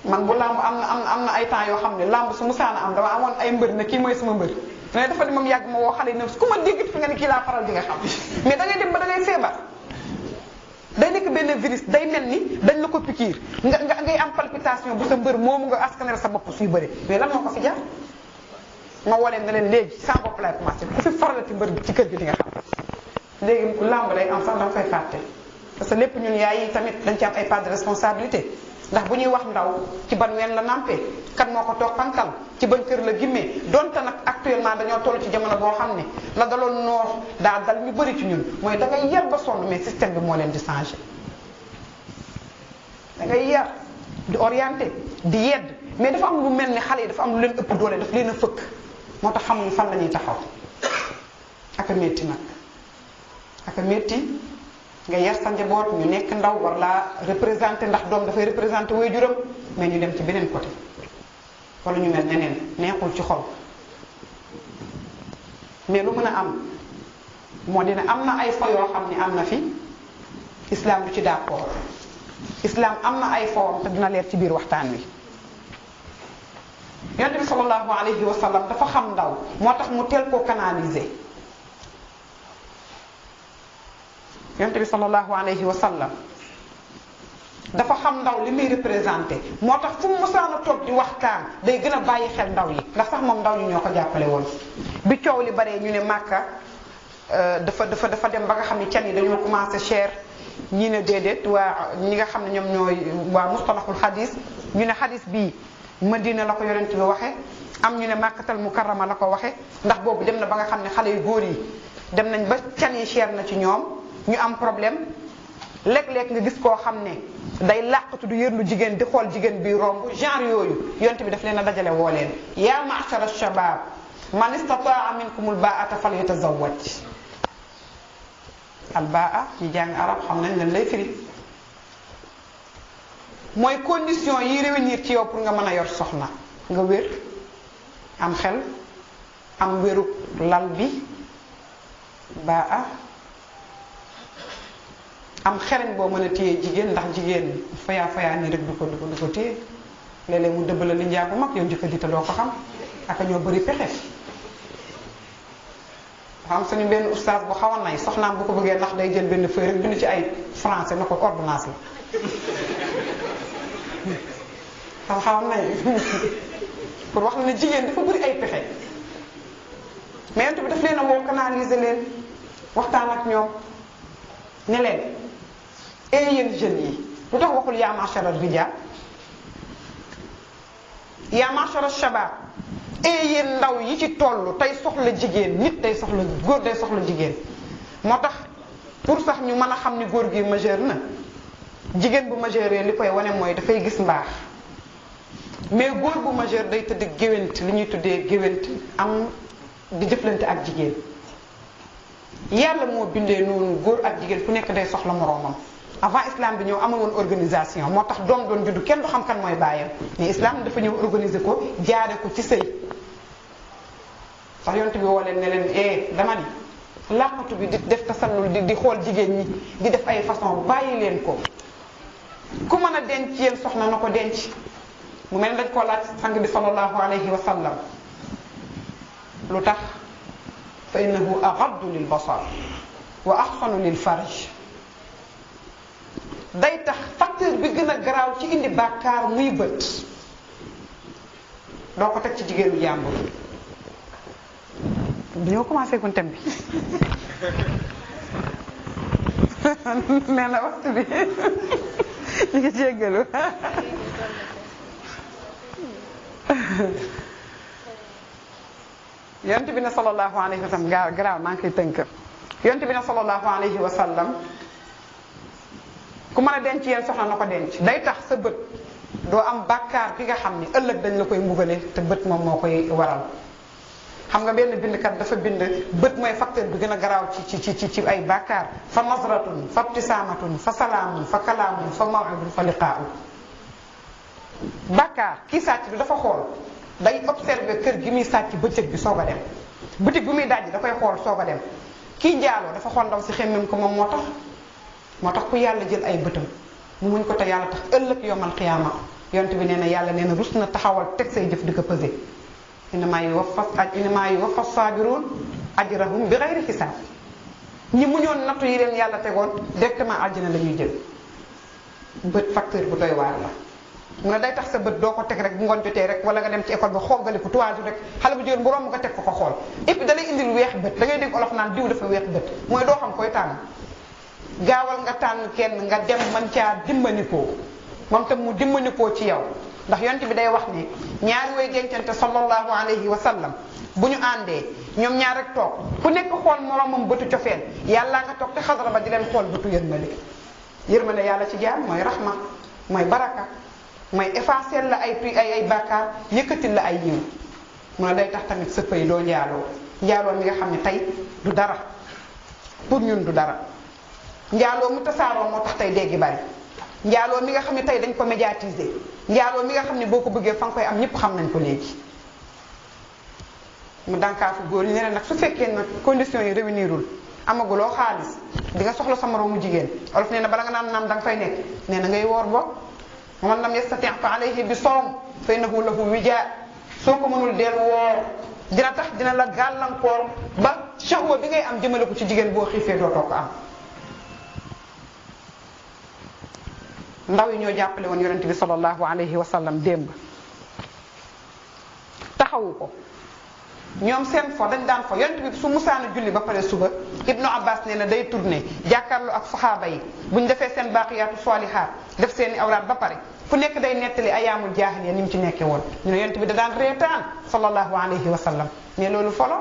man bu làmb am na ay temps yoo xam ne làmb su musaana am dama amoon ay mbër ne kii mooy sama mbër mais dafa di moom yàgg ma woo xale yi ne ku ma dégg fi nga ne kii laa faral di nga xam mais da ngay dem ba da ngay feebar. day nekk benn virus day mel ni dañ la ko pikiir nga ngay am palpitation bu sa mbër moomu nga askanel sa bopp suy bëri mais lan moo ko fi jar ma woo leen ne leen léegi sans bopp laay commencé ku fi faralati mbër ci kër gi di nga xam léegi làmb day am sax danga koy fàtte parce que lépp ñun yaay yi tamit dañ ci am ay part de responsabilité ndax bu ñuy wax ndaw ci ban ween la nampé kan moo ko toog pankal ci ban kër la gimmee donte nag actuellement dañoo toll ci jamono boo xam ne la daloon noox daa dal ñu bëri ci ñun mooy da ngay yar ba sonn mais système bi moo leen di changé da ngay yar di orienté di yedd mais dafa am lu mel ni xale yi dafa am lu leen ëpp doole daf leen a fëkk moo tax xamuñu fan la ñuy taxaw ak a métti nag ak a métti nga yar sa njaboot ñu nekk ndaw war laa représenté ndax doom dafay représenté waajuram mais ñu dem ci beneen côté wala ñu mel neneen neexul ci xol mais lu mën a am moo dina am na ay fo yoo xam ne am na fi islam du ci d'accord islam am na ay fowam te dina leer ci biir waxtaan wi yonent bi sallallahu alayhi wa sallam dafa xam ndaw moo tax mu teel koo canaliser yonent bi sallallahu alayhi wa sallam dafa xam ndaw li muy représenté moo tax fu mu mosaan a toog di waxtaan day gën a bàyyi xel ndaw yi ndax sax moom ndaw ñi ñoo ko jàppale woon bi coow li baree ñu ne Màkka dafa dem ba nga xam ne can yi dañoo commencé cher ñi ne déedéet waa ñi nga xam ne ñoom ñooy waa mustalahul xadis ñu ne xadis bii Madina la ko yonent bi waxe am ñu ne Màkkatal Mukarrama la ko waxe ndax boobu dem na ba nga xam ne xale yu góor yi dem nañ ba can yi cher na ci ñoom ñu am problème léeg-léeg nga gis koo xam ne day làqatu du yërlu jigéen di xool jigéen bi romb genre yooyu yonent bi daf leen a dajale woo leen yaa ma'shara shabab man istataa minkumul baa'ata falyatazawwaj al baa ñi jàng arab xam nañ leen lay firi mooy condition yi réunir ci yow pour nga mën a yor soxna nga wér am xel am wéru lal bi baa am xereñ boo mën a téye jigéen ndax jigéen fayaa nii rek du ko téye léeg-léeg mu dëbbala li njaa bu mag yow njëkk di te doo ko xam aka ñoo bëri pexe dafa am suñu benn oustaz bu xaw a nay soxnaam bu ko bëggee ndax day jël benn feuille rek bind ci ay français na ko ordonnance la xaw a nay pour wax la ne jigéen dafa bëri ay pexe mais yonent bi daf leen a woo canaliser leen waxtaan ak ñoom ne leen yéen jeunes yi lu tax waxul yaa ma'shara rijaal yaa ma'shara shabab yéen ndaw yi ci toll tey soxla jigéen nit day soxla góor day soxla jigéen moo tax pour sax ñu mën a xam ni góor gi majeur na jigéen bu majeuree li koy wane mooy dafay gis mbaax mais góor bu majeur day tëdd géwént li ñuy tuddee géwént am di jëflante ak jigéen yàlla moo bindee noonu góor ak jigéen ku nekk day soxla moroomam avant islam bi ñëw amul woon organisation moo tax doom doon juddu kenn du xam kan mooy baayam mais islam dafa ñëw organiser ko jaare ko ci sëy sax yonent bi woo leen ne leen dama ni làqatu bi di def tasallul di xool jigéen ñi di def ay façon bàyyi leen ko ku mën a denc yéen soxna na ko denc mu mel ne dañ koo laaj sang bi sallallahu alayhi wa sallam lu tax fa innahu aghaddu lil basar wa ahsanu lil farj day tax facteur bi gën a garaaw ci indi bàkkaar muy bët doo ko teg ci jigéenu jàmbur dañoo commencé kon thème bi nee na waxtu bi ñu ngi jéggalu yonent bi ne sallallahu alayhi wa sallam garaaw maa ngi koy tënk yonent bi ne sallallahu alayhi wa sallam ku mën a denc yéen soxna na ko denc day tax sa bët doo am bàkkaar bi nga xam ni ëllëg dañ la koy mbugale te bët moom moo koy waral xam nga benn bindkat dafa bind bët mooy facteur bi gën a garaaw ci ay bàkkaar fa nazratun fa ibtisaamatun fa salaamun fa kalaamun fa maw'idun fa liqaa'u bàkkaar kii sàcc bi dafa xool day observer kër gi muy sàcc bëccëg bi soog a dem boutique bi muy dajji da koy xool soog a dem kii njaaloo dafa xool ndaw si xemmem ko moom moo tax ku yàlla jël ay bëtam mu muñ ko te yàlla tax ëllëg yomal xiyaama yonent bi nee na yàlla nee na rus na taxawal teg say jëf di ko pesé innamaa yuwaffa saabiruun ajrahum bi xayri xisaab ñi muñoon nattu yi leen yàlla tegoon directement àjjana la ñuy jël bët facteur bu doy waar la mu ne day tax sa bët doo ko teg rek bu ngoon jotee rek wala nga dem ci école ba xoogaliku toitu rek xale bu jigéen bu romb nga teg ko xool et puis da lay indil weex bët da ngay dégg olof naan diw dafa weex bët mooy doo xam koy tànn gaawal nga tànn kenn nga dem man caa dimbanikoo moom tam mu dimbanikoo ci yow ndax yonent bi day wax ni ñaari way dencante sallallahu alayhi wa sallam bu ñu àndee ñoom ñaar rek toog ku nekk xool moromam bëtu cofeel yàlla nga toog te xadara ba di leen xool bëtu yërmande yàlla ci jaam mooy rahma mooy baraka mooy effacer la ay bàkkaar yëkkatil la ay yiw mu ne day tax tamit sa pëy doo njaaloo mi nga xam ne tey du dara pour ñun du dara njaaloo mu tasaaroo moo tax tey déggi bari njaaloo mi nga xam ne tey dañ ko médiatiser njaaloo mi nga xam ne boo ko bëggee fa nga koy am ñëpp xam nañ ko léegi mu dànkaafu góor ñi ne nag su fekkee nag conditions yi réunirul amaguloo xaalis di nga soxla sa moroomu jigéen olof nee na bala nga naan naam da nga fay nekk nee na ngay woor bopp man lam yastati fa alayhi bi sawm fa innahu lahu wijaa soo ko mënul del woor dina tax dina la gàllankoor ba shahwa bi ngay am jëmale ko ci jigéen boo xiifee dootoo ko am ndaw yi ñoo jàppale woon yonent bi sallallahu alayhi wa sallam démb taxawu ko ñoom seen fo dañ daan fo yonent bi su musaana julli ba pare suba ibnu abbas nee na day tourné jàkkaarloo ak saxaaba yi buñ defee seen baaqiyaatu saalihaat def seeni awraat ba pare ku nekk day nettali ayaamul jaahiliya ni mu ci nekkee woon ñu ne yonent bi da daan reetaan sallallahu alayhi wa sallam mais loolu folo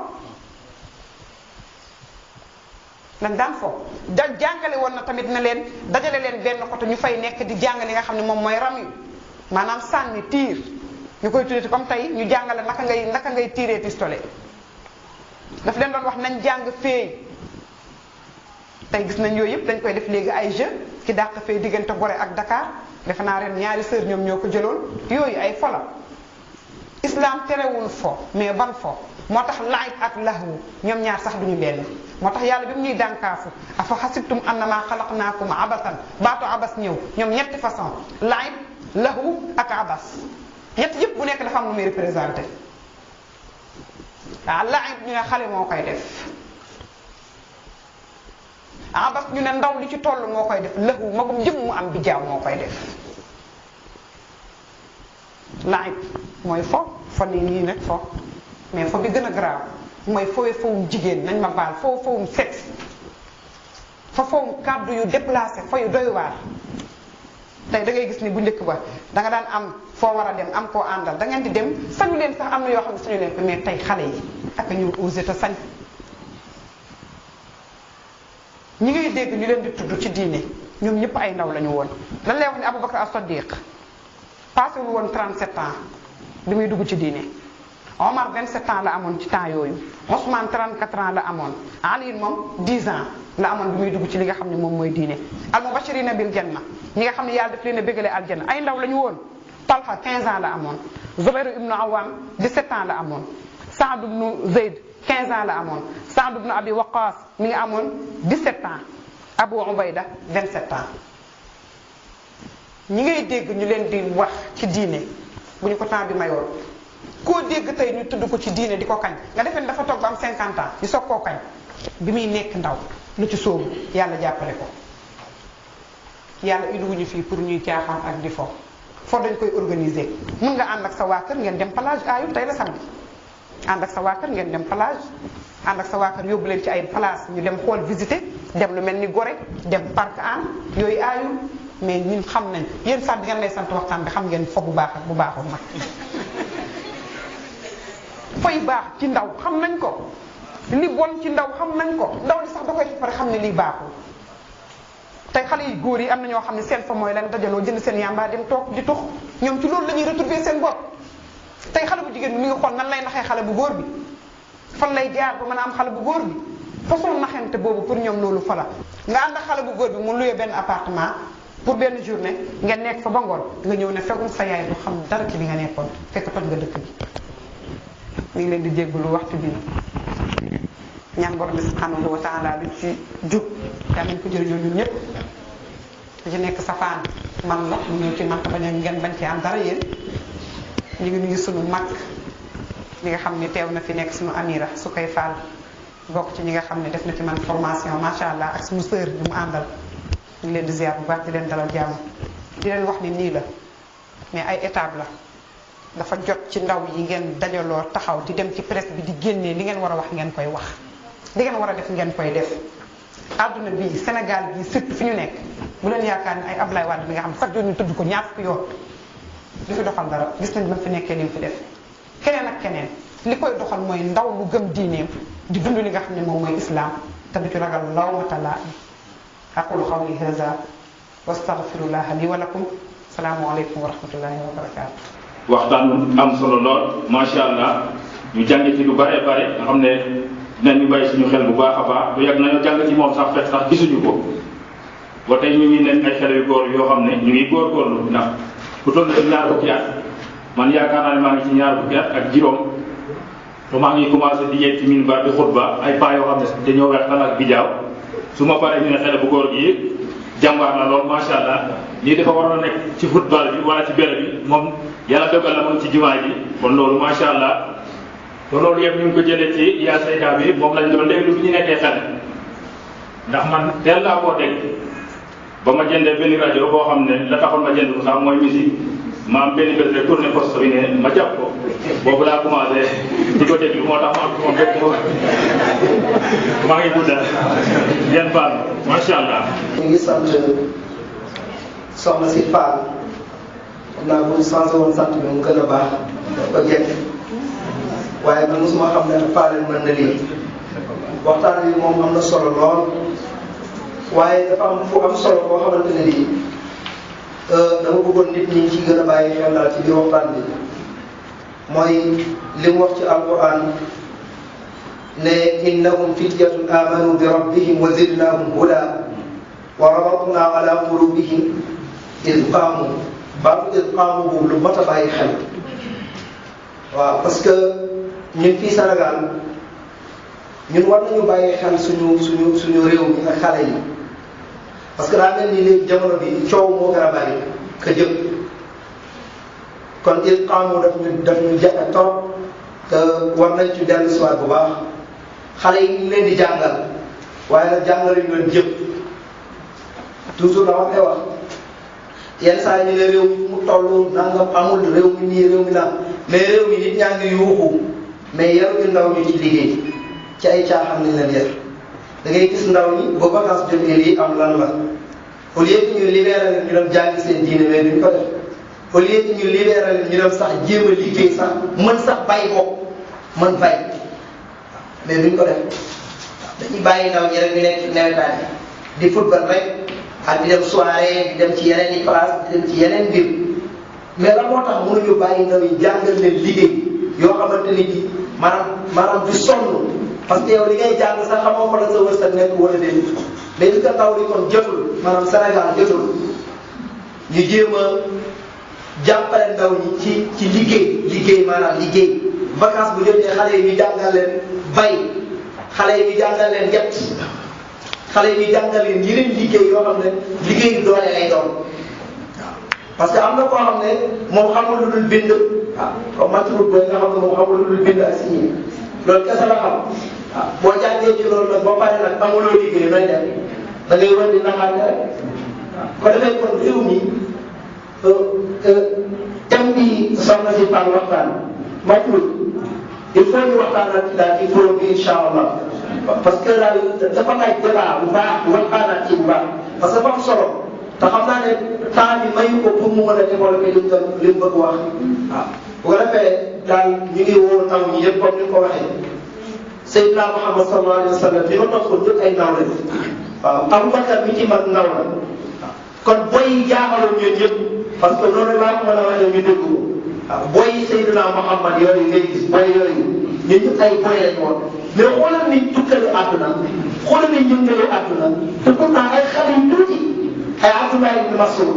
dañ daan fo da jàngale woon na tamit na leen dajale leen benn côté ñu fay nekk di jàng li nga xam ne moom mooy ram yu maanaam sànni tiir ñu koy tuddee comme tey ñu jàngale naka ngay tiiree pistolet daf leen doon wax nañ jàng feey tey gis nañ yooyu yëpp dañ koy def léegi ay jeu ki dàq feey diggante Gorée ak Dakar defe naa ren ñaari sœur ñoom ñoo ko jëloon yooyu ay fo la islam terewul fo mais ban fo moo tax laayib ak lahwu ñoom ñaar sax duñu benn moo tax yàlla bi mu ñuy dànkaafu afa xasibtum annama xalaqnaakum abasan baatu abas ñëw ñoom ñetti façon laayib lahwu ak abas ñett yëpp bu nekk dafa am lu muy représenté waaw laayib ñu ne xale moo koy def abas ñu ne ndaw li ci toll moo koy def lahwu magum jëm mu am bi jaaw moo koy def laayib mooy fo nii nag fo mais fo bi gën a grave mooy fowum jigéen nañ ma baal fowum sexe fowum kàddu yu déplacé fo yu doy waar tey da ngay gis ni bu njëkk ba da nga daan am foo war a dem am koo àndal da ngeen di dem sañu leen sax am na yoo xam ne sañu leen ko mais tey xale yi ak ñu osé te sañ ñi ngay dégg ñu leen di tudd ci diine ñoom ñëpp ay ndaw la ñu woon lan lay wax ni Aboubacar as-Siddiq passé wul woon 37 ans bi muy dugg ci diine Omar 27 ans la amoon ci temps yooyu Ousmane 34 ans la amoon Ali moom 10 ans la amoon bi muy dugg ci li nga xam ne moom mooy diine al-mubashirina bil janna ñi nga xam ne yàlla daf leen a bégale aljanna ay ndaw la ñu woon Talha 15 ans la amoon Zubayr ibnu Awam 17 ans la amoon Saad ibnu Zayd 15 ans la amoon Saad ibnu Abi Waqas mi ngi amoon 17 ans Abu Ubayda 27 ans ñi ngay dégg ñu leen di wax ci diine bu ñu ko temps bi mayoon koo dégg tey ñu tudd ko ci diine di ko kañ nga defee ne dafa toog ba am 50 ans di soog koo kañ bi muy nekk ndaw lu ci sóobu yàlla jàppale ko yàlla indiwuñu fii pour ñuy caaxaan ak di fo dañ koy organiser mën nga ànd ak sa waa kër ngeen dem plage ayul tey la samedi ànd ak sa waa kër ngeen dem plage ànd ak sa waa kër yóbbu leen ci ay place ñu dem xool visiter dem lu mel ni Gorée dem parc an yooyu aayul mais ñun xam nañ yéen sax di ngeen lay sant waxtaan bi xam ngeen fo bu baax ak bu baaxul nag foy baax ci ndaw xam nañ ko li bon ci ndaw xam nañ ko ndaw li sax da koy pare xam ne lii baaxul tey xale yu góor yi am na ñoo xam ne seen fa mooy lan dajaloo jënd seen yàmbaa dem toog di tux ñoom ci loolu la ñuy retrouver seen bopp tey xale bu jigéen bi mi ngi xool nan lay naxee xale bu góor bi fan lay jaar ba mën a am xale bu góor bi façon naxante boobu pour ñoom loolu fa la nga ànd ak xale bu góor bi mu luyee benn appartement pour benn journée nga nekk fa ba ngoon nga ñëw ne fekkul sa yaay du xam dara ci li nga nekkoon fekk toj nga dëkk bi ñu ngi leen di jéggalu waxtu bi ñaan borom bi subhanahu wa taala lu ci jub yaa nañ ko jëriñoo ñun ñëpp lu ci nekk safaan man la mu ñëw ci man bañ a ngeen bañ ci am dara yéen ñu ngi nuyu sunu mag li nga xam ne teew na fi nekk sunu amira su koy faal bokk ci ñi nga xam ne def na ci man formation macha allah ak sunu sœur bi mu àndal ñu ngi leen di ziar bu baax di leen dalal jàmm di leen wax ni nii la mais ay étape la dafa jot ci ndaw yi ngeen dajaloo taxaw di dem ci presse bi di génnee li ngeen war a wax ngeen koy wax li ngeen war a def ngeen koy def àdduna bii Sénégal bii surtout fi ñu nekk bu leen yaakaar ne ay Ablaye Wade bi nga xam chaque jour ñu tudd ko ñaar fukki yoon du fi doxal dara gis nañ ba fi nekkee li mu fi def keneen ak keneen li koy doxal mooy ndaw lu gëm diineem di dund li nga xam ne moom mooy islam te du ci ragal lawmata laa'im aqulu qawli hadha wa astaghfirullaha li wa lakum salaamu aleykum wa rahmatullahi wa barakatuh waxtaan am solo lool macha allah ñu jàng ci lu bare bare nga xam ne dinañu bàyyi suñu xel bu baax a baax lu yàgg nañoo jàng ci moom sax fekk sax gisuñu ko ba tey ñu ngi nekk ay xale yu góor yoo xam ne ñu ngi góorgóorlu ndax ku toll ci ñaar fukki at man yaakaar naa ne maa ngi ci ñaar fukki at ak juróom te maa ngi commencé di yegg ci minbar di xutba ay paa yoo xam ne dañoo weex tal ak bijaaw su ma paree ñu ne xale bu góor gi jàmbaar na lool macha allah lii dafa waroon a nekk ci football bi wala ci béréb bi moom yàlla dogal na moom ci jumaa ji kon loolu macha allah te loolu yëpp ñu ngi ko jëlee ci yaa sayda bi moom lañ doon déglu bi ñu nekkee xale ndax man teel laa koo dégg ba ma jëndee benn rajo boo xam ne la taxoon ma jënd ko sax mooy musique ma am benn bés rek tourné poste bi ne ma jàpp ko boobu laa commencé di ko déglu moo tax ma am moom rek maa ngi guddal ngeen baal macha allah. ñu ngi sant soxna si Fall xam naa bu ñu changé woon sant bi mu gën a baax ba jekk waaye man mosuma xam ne Fall mën na lii waxtaan bi moom am na solo lool waaye dafa am fu am solo boo xamante ne lii dama bëggoon nit ñi ci gën a bàyyi xel daal ci biir waxtaan bi mooy li mu wax ci alquran ne innahum fityatun amanu bi rabbihim wa zidnahum huda wa rabatna ala qulubihim id qaamu baatu id qaamu boobu lu mat a bàyyi xel waaw parce que ñun fii Sénégal ñun war nañu bàyyi xel suñu réew mi ak xale yi parce que daa mel ni léegi jamono bi coow moo gën a bari ka jëm kon id qaamu daf ñu jafe trop te war nañ ci dellu siwaat bu baax xale yi ñu leen di jàngal waaye nag jàngal ñu leen jëpp toujours dama koy wax yenn saa yi ñu ne réew mi mu toll nangam amul réew mi nii réew mi naan mais réew mi nit ñaa ngi yuuxu mais yaruñu ndaw ñu ci liggéey ci ay caaxaan lañ leen yar da ngay gis ndaw ñi ba vacances jotee lii am lan la au lieu que ñu libéré leen ñu dem jàngi seen diine mais duñ ko def au lieu que ñu libéré leen ñu dem sax jéem a liggéey sax mën sax bay bopp mën bay mais duñ ko def dañuy bàyyi ndaw ñi rek ñu nekk ci nawetaan yi di football rek ak di dem soirée di dem ci yeneen i place di dem ci yeneen mbir mais la moo tax mënuñu bàyyi ndaw yi jàngal leen liggéey yoo xamante ni ji maanaam du sonn parce que yow li ngay jàng sax xamoo fa la sa wërsëg nekk wala déet mais li ko taw li kon jotul maanaam Sénégal jotul ñu jéem a jàppale ndaw ñi ci liggéey maanaam liggéey vacance bu jotee xale yi ñu jàngal leen bay xale yi ñu jàngal leen get xale yi ñu jàngal leen yeneen liggéey yoo xam ne liggéey yu doole lay doon parce que am na koo xam ne moom xamul lu dul bind comme maturut booy nga xam ne moom xamul lu dul bind ak signé loolu kese la xam boo jàngee ci loolu nag ba pare nag amuloo liggéey nooy def da ngay war di naxaate rek ko defee kon réew mi thème bi soxna si Fall waxtaan maturut il faut ñu waxtaanal daal ci forum bi incha allah parce que daal dafa laaj débat bu baax waxtaanaat ci bu baax parce que dafa am solo te xam naa ne temps bi mayu ko pour mu mën a développer li mu bëgg wax waaw bu ko defee daal ñu ngi woo ndaw ñi yëpp comme ni ko waxee Seydina Muhammad sallallahu alayhi wa sallam li ma toppoon ñëpp ay ndaw lañu waaw Aboubacar mi ci mag ndaw la kon booy yi jaaxaloon ñun ñëpp parce que noonu laa ko mën a waxee ñu dégg ko waaw booy yi Seydina Muhammad yooyu ngay gis booy yooyu ñun ñëpp ay booy lañu woon mais xoolal ni tukkale àdduna xoolal ni njëngale àdduna te pourtant ay xale yu tuuti ay Abdoulaye ibn Mas'ud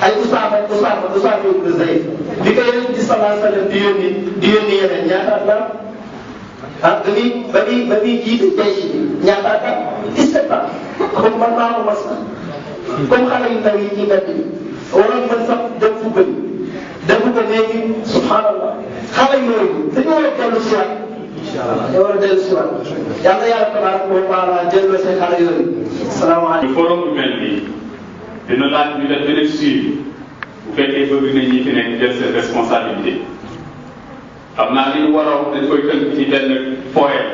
ay Usaama ibn Zayd bi ko Yonent bi sallallahu alayhi wa sallam di yónni yeneen ñaata at la ba muy jiite jeex bi ñaata at la 17 ans comme man maa ko mas comme xale yu ndaw yi ci mbedd bi waroon mën sax dem fu bëri def ko léegi subhanallah xale yooyu dañoo war a dellu si waat dañoo war a dellu si waat yàlla tabaaraka wa taala delloo seen xale yooyu salaamaaleykum. forum bu mel nii dina laaj ñu def beneen suivi bu fekkee bëgg nañ ñi fi nekk jël seen responsabilité xam naa li ñu waroon dañ koy tënk ci benn poème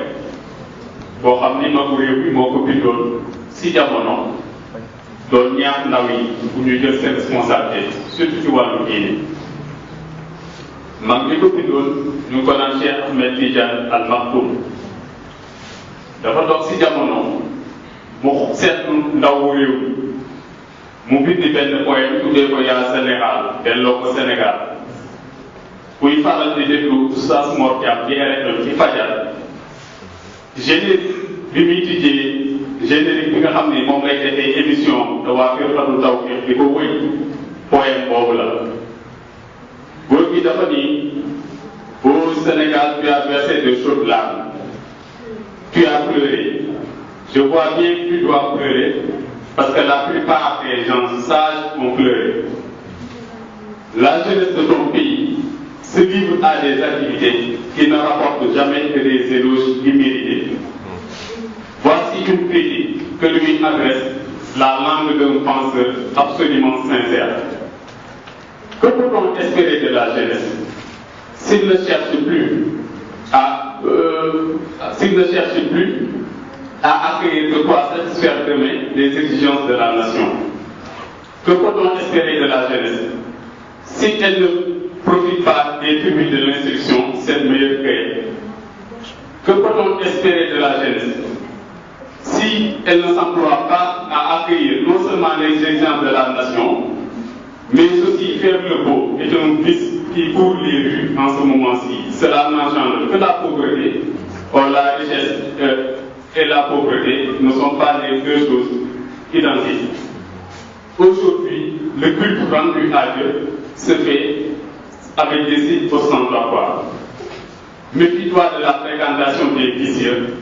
boo xam ni magu réew bi moo ko bindoon si jamono doon ñaax ndaw yi bu ñu jël seen responsabilité surtout ci wàllu diine mag bi ko bindoon ñu ngi ko naan Cheikh Ahmed Tidiane Al Maktoum dafa toog si jamono mu seetlu ndawu réew mu bind benn poème tuddee ko yaa Sénégal delloo ko Sénégal kuy faral di déglu Oustaz Mor Thiam ci RFM ci fajar générique bi muy tijjee générique bi nga xam ni moom lay defee émission de waa Firqatul Tawfiq di ko wëy poème boobu la góor gi dafa ni au Sénégal tu as versé de chaudes larmes tu as pleuré je vois bien que tu dois pleurer parce que la plupart des gens sages ont pleuré la jeunesse de ton pays se livre à des activités qui ne rapportent jamais que des éloges immérités. Voici une critique que lui adresse la langue d'un penseur absolument sincère. Que peut-on espérer de la jeunesse s'il ne cherche plus à accueillir de quoi satisfaire demain les exigences de la nation? Que peut-on espérer de la jeunesse si elle ne profite pas des tribunes de l'instruction, cette meilleure qu'elle? Que peut-on espérer de la jeunesse si elle ne s'emploie pas à accueillir non seulement les exigences de la nation, mais aussi faire le beau est un vice qui court les rues en ce moment-ci? Cela n'engendre que la pauvreté. Or, la richesse et la pauvreté ne sont pas les deux choses identiques. Aujourd'hui, le culte rendu à Dieu se fait avec des signes ostentatoires. Méfie-toi de la fréquentation des vicieux,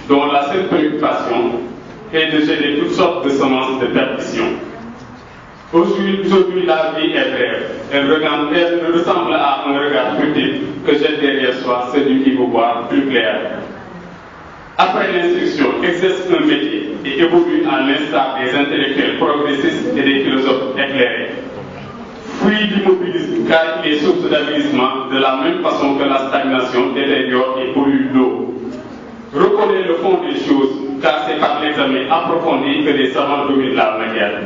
dont la seule préoccupation est de jeter toutes sortes de semences de perdition. Aujourd'hui, la vie est brève. Elle ressemble à un regard furtif que jette derrière soi celui qui veut voir plus clair. Après l'instruction, exerce un métier et évolue à l'instar des intellectuels progressistes et des philosophes éclairés. Fuis l'immobilisme car il est source d'avilissement de la même façon que la stagnation détériore et pollue l'eau. Reconnais le fond des choses car c'est par l'examen approfondi que les savants dominent la matière.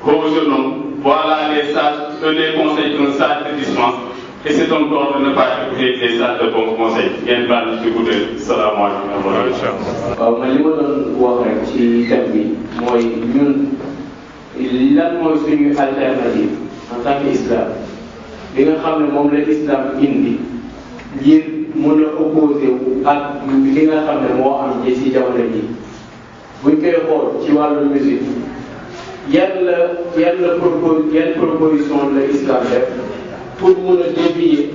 Ô jeune homme, voilà les conseils qu'un sage te dispense, et c'est ton tort de ne pas écouter les sages de bons conseils. ngeen baal ñu ci guddee salaamaaleykum wa rahmatulah. waaw man li ma doon wax rek ci thème bi mooy ñun lan mooy suñu alternative en tant que islam li nga xam ne moom la islam indi ngir mën a opposé wu ak li nga xam ne moo am ji ci jamono ji buñ koy xool ci wàllu musique yan proposition la islam def pour mën a dévier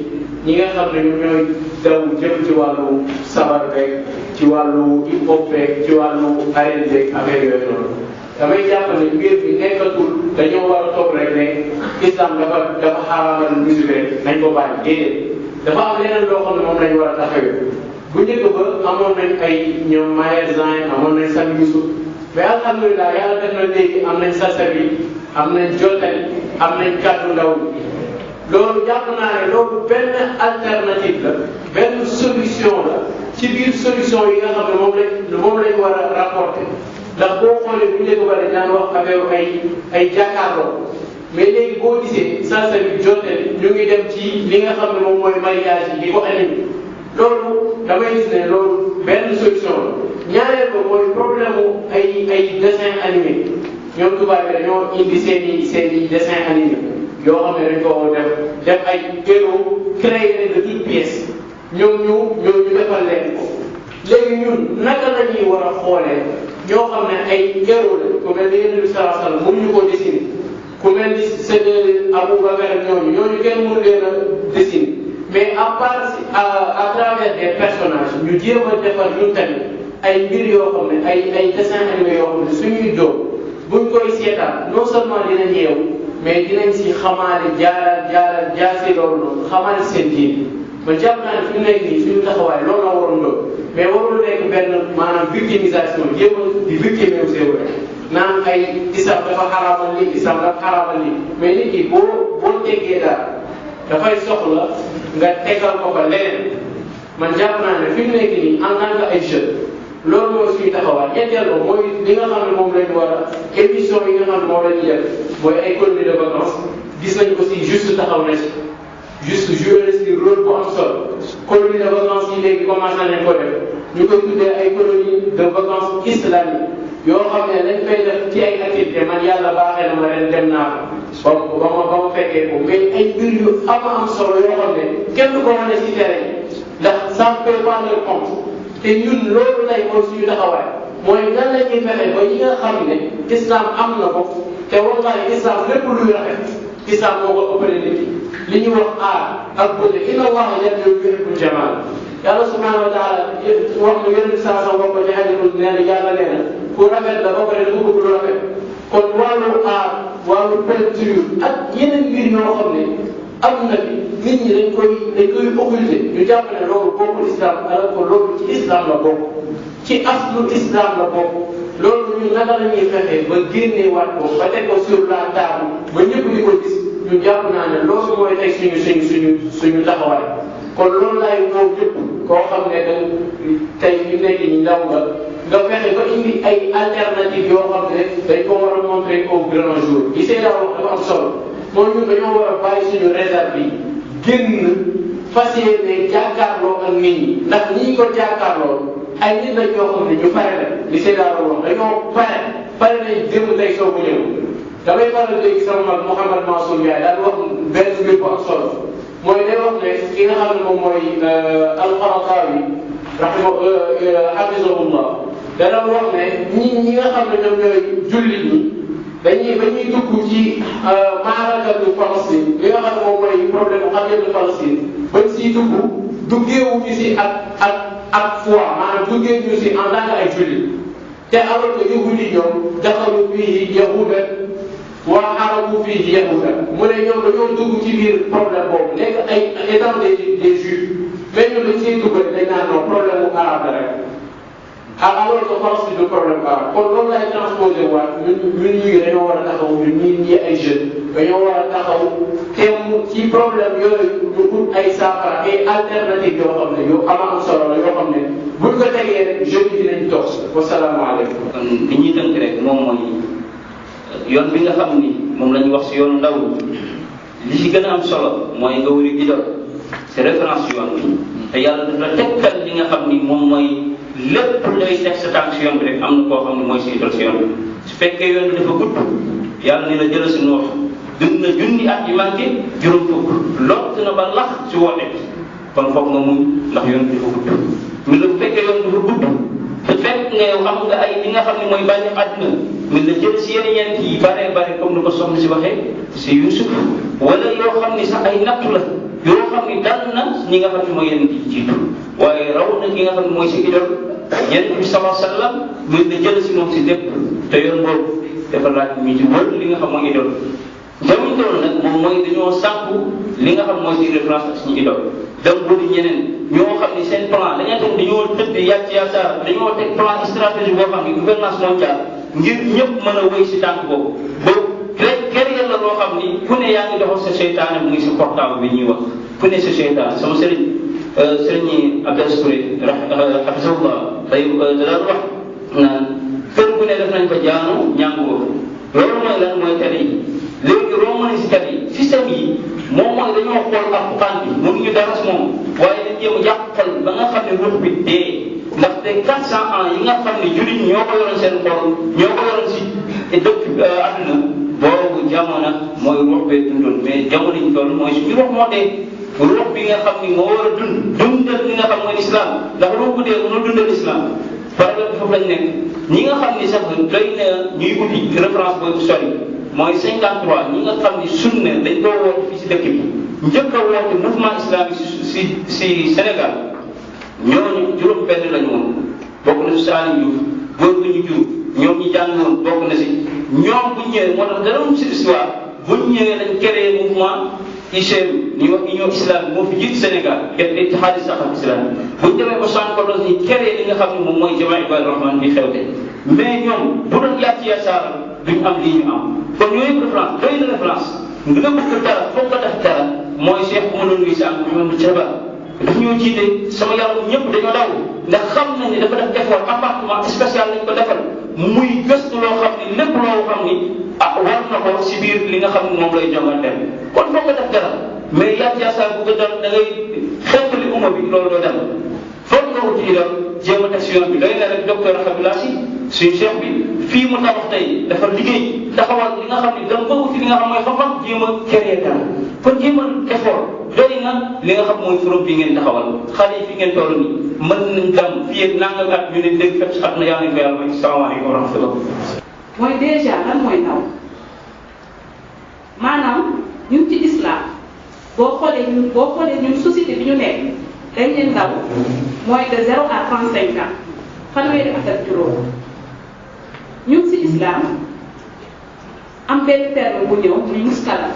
ñi nga xam ne ñoom ñooy daw jëm ci wàllu sabar beeg ci wàllu hip hop beeg ci wàllu R&B beeg affaire yooyu noonu damay jàpp ne mbir bi nekkatul dañoo war a toog rek ne islam dafa xaraamal musique rek nañ ko bàyyi déedéet dafa am leneen loo xam ne moom lañ war a taxawee bu njëkk ba amoon nañ ay ñoom Maher Zain amoon nañ Sami Youssouf mais alhamdulilah yàlla def na léegi am nañ Sasabi am nañ Jotali am nañ Kaddu Ndaw loolu jàpp naa ne loolu benn alternative la benn solution la ci biir solution yi nga xam ne moom lañ war a rapporter ndax boo xoolee bu njëkk ba dañ daan wax affaire ay jàkkaarloo mais léegi boo gisee Sasabi Jotali ñu ngi dem ci li nga xam ne moom mooy mariage yi di ko animé loolu damay gis ne loolu benn solution la ñaareel ko mooy problème mu ay dessin animé ñoom tubaab yi dañoo indi seen i dessin animé yoo xam ne dañ ko def ay héros créé de toutes pièces ñoom ñu defal leen ko léegi ñun naka la ñuy war a xoolee ñoo xam ne ay héros la ku mel ni Yonent bi sallallahu alayhi wasallam mënuñu koo dessiner ku mel ni c'est Aboubacar ñooñu kenn mënu leen a dessiner mais à travers des personnages ñu jéem a defar ñun tamit ay mbir yoo xam ne ay dessin animé yoo xam ne suñuy doom buñ koy seetaan non seulement dinañ yeewu mais dinañ si xamaale jaaral jaase loolu noonu xamaale seen diine man jàpp naa ne fi mu nekk nii suñu taxawaay loolu la waroon doon mais warul nekk benn maanaam victimisation jéem a di victime wu seewu rek naan ay islam dafa xaraamal lii islam dafa xaraamal lii mais nit ki boo teggee daal dafay soxla nga tegal ko fa leneen man jàpp naa ne fi mu nekk nii en tant que ay jeunes loolu mooy suñu taxawaay ñetteel ba mooy li nga xam ne moom lañu war a émission yi nga xam ne moom la ñuy def mooy ay colonie de vacances gis nañu aussi juste taxaw na ci juste joué na ci rôle bu am solo colonie de vacances yi léegi commencé nañ ko def ñu koy tuddee ay colonie de vacances islamiques yoo xam ne dañ koy def ci ay activité man yàlla baaxee na ma ren dem naa ko ba ma fekkee ko mais ay mbir yu am solo yoo xam ne kenn du ko wane ci terrain ndax ça ne peut pas le compte te ñun loolu lay mooy suñu taxawaay mooy nan la ñuy fexe ba ñi nga xam ne islam am na ko te wallahi islam lépp luy rafet islam moo ko ëppale nit li ñuy wax aar ak bële inna allaha yuhibbul jamal yàlla subhanahu wa taala wax na yonent bi saa sa wax ko ci hadiisul nee na yàlla nee na ku rafet la ba pare dafa bëgg lu rafet kon wàllu aar wàllu peinture ak yeneen mbir yoo xam ne am na fi nit ñi dañ koy occulter ñu jàpp ne loolu bokkul islam alors que loolu ci islam la bokk ci aslu islam la bokk loolu ñu naka la ñuy fexe ba génnee waat ko ba teg ko sur la table ba ñëpp di ko gis ñu jàpp naa ne loolu mooy teg suñu taxawaay kon loolu laay woo ñëpp koo xam ne tey ñu nekk ñi ndaw nga fexe ba indi ay alternative yoo xam ne dañ ko war a montrer au grand jour gisee daa wax dafa am solo mooy ñun dañoo war a bàyyi suñu réserve yi génn fas yéene jàkkaarloo ak nit ñi ndax ñi ko jàkkaarloo ay nit lañ yoo xam ne ñu pare la li see daa wax dañoo pare nañ démb tey soo ko ñëw damay faral léegi sama mag Mouhamed Mansour Ndiaye daal wax benn mbir bu am solo mooy day wax ne ki nga xam ne moom mooy Al-Qaradawi hafizahullah da doon wax ne ñi nga xam ne ñoom ñooy jullit ñi dañuy dugg ci maarakatu Palestine li nga xam ne moom mooy problème mu xajatu Palestine bañ siy duggeewuñu si ak foi maanaam duggeewuñu si en tant que ay jullit te alors que yahudi ñoom daxalu fii yahudan wa xarabu fii yahudan mu ne ñoom dañoo dugg ci biir problème boobu nekk ay étant des juifs mais ñoom dañ siy dugg rek dañ naan non problème mu arabe la rek alors que Palestine du problème arabe kon loolu lay transposé waat ñun ñii dañoo war a taxaw ñun ñii ay jeunes dañoo war a taxaw teem ci problème yooyu ñu ut ay saafara ay alternative yoo xam ne yu am solo la yoo xam ne buñ ko tegee rek jeunes yi dinañ toog wasalaamaaleykum. kon li ñuy tënk rek moom mooy yoon bi nga xam ni moom la ñu wax si yoonu ndaw li ci gën a am solo mooy nga wuri idole c'est référence yoon bi te yàlla dafa tegtal li nga xam ni moom mooy lépp looy teg sa tànk si yoon bi rek am na koo xam ni mooy si idole si yoon bi su fekkee yoon bi dafa gudd yàlla ni la jëla si noox dund na junni at yi manqué juróom fukk lott na ba lax si woote kon foog nga muñ ndax yoon bi dafa gudd mi la bu fekkee yoon bi dafa gudd te fekk nga yow am nga ay li nga xam ne mooy bànni àdduna mi la jël si yeneen yi bare bare comme ni ko soxna si waxee si Yusuf wala yoo xam ni sax ay nattu la yoo xam ni dal na ñi nga xam ne mooy yeneen yi jiitu waaye raw na ki nga xam ne mooy si idol yenn bi sallallahu alayhi wa sallam mi la jël si moom si lépp te yoon boobu dafa laaj mi ci wër li nga xam mooy idol jamuñ toll nag moom mooy dañoo sànku li nga xam mooy si référence ak suñu idol dem bëri ñeneen ñoo xam ni seen plan dañoo teg dañoo tëdd yàcc yaakaar dañoo teg plan stratégie boo xam ni gouvernance mondiale ngir ñëpp mën a wéy si tànk boobu boobu créer la loo xam ni ku ne yaa ngi doxal sa seytaane mu ngi si portable bi ñuy wax ku ne sa seytaane sama sëriñ sëriñ Abdel Touré hafizahullah day daan wax naan kër gu ne def nañ fa jaanu ñànguwoo loolu mooy lan mooy tere yi léegi romb nañ si tere yi système yi moom mooy dañoo xool alquran bi mënuñu dara si moom waaye dañ jéem a jàppal ba nga xam ne ruux bi dee ndaxte 400 ans yi nga xam ne jullit ñoo ko yoroon seen xol ñoo ko yoroon si dëkk àdduna boobu jamono mooy ruux bee dundoon mais jamono ñu toll mooy suñu ruux moo dee ruux bi nga xam ni moo war a dundal li nga xam mooy islam ndax ruux bu dee mënul dundal islam par exemple foofu lañ nekk ñi nga xam ni sax doy na ñuy uti référence boobu sori mooy 53 ñi nga xam ni sunna dañ koo woote fii si dëkk bi njëkk a woote mouvement islamique si Sénégal ñooñu juróom benn lañu woon bokk na si Saliou Diouf góor gu ñu jur ñoom ñi jàng woon bokk na si ñoom bu ñëwee moo tax dara si histoire bu ñëwee lañ créé mouvement ICM ñuy wax union islamique moo fi jiitu Sénégal def ittihad saxaf islamique bu ñu demee ba 74 ñu créé li nga xam ne moom mooy jamaa Ibaadu Rahmaan bi xewte mais ñoom bu doon yàcc yasaara duñ am lii ñu am kon yooyu référence doy na référence nga bëgg dara foog nga def dara mooy Cheikh bu ma doon nuyu si am Mouhamadou Thiaba daf ñoo jiite sama yaram ñëpp dañoo daw ndax xam nañ ne dafa def effort appartement spécial lañ ko defal muy gëstu loo xam ni lépp loo xam ni war na ko si biir li nga xam ne moom lay jonganteel kon foog nga def dara mais yàcc yasaar bu ko dal da ngay xeetali umma bi loolu doo dem foog nga ut ci dal jéem a teg si yoon bi doy na rek docteur Habibullah Sy suñu cheikh bi fii mu tabax tey dafa liggéey taxawal li nga xam ne dama ko wuti li nga xam mooy xam-xam jéem a créer dara kon jéem a effort doy na li nga xam mooy forum bi ngeen taxawal xale yi fi ngeen toll nii mën nañ dem fii ak nangam at ñu ne dégg fépp at na yaa ngi ko yàlla mooy salaamaaleykum wa rahmatullah. mooy déjà lan mooy ndaw maanaam ñun ci islam boo xoolee ñun société bi ñu nekk dañ leen ndaw mooy de 0 à 35 ans fanweeri at ak juróom ñun ci islam am benn terme bu ñëw muy muskala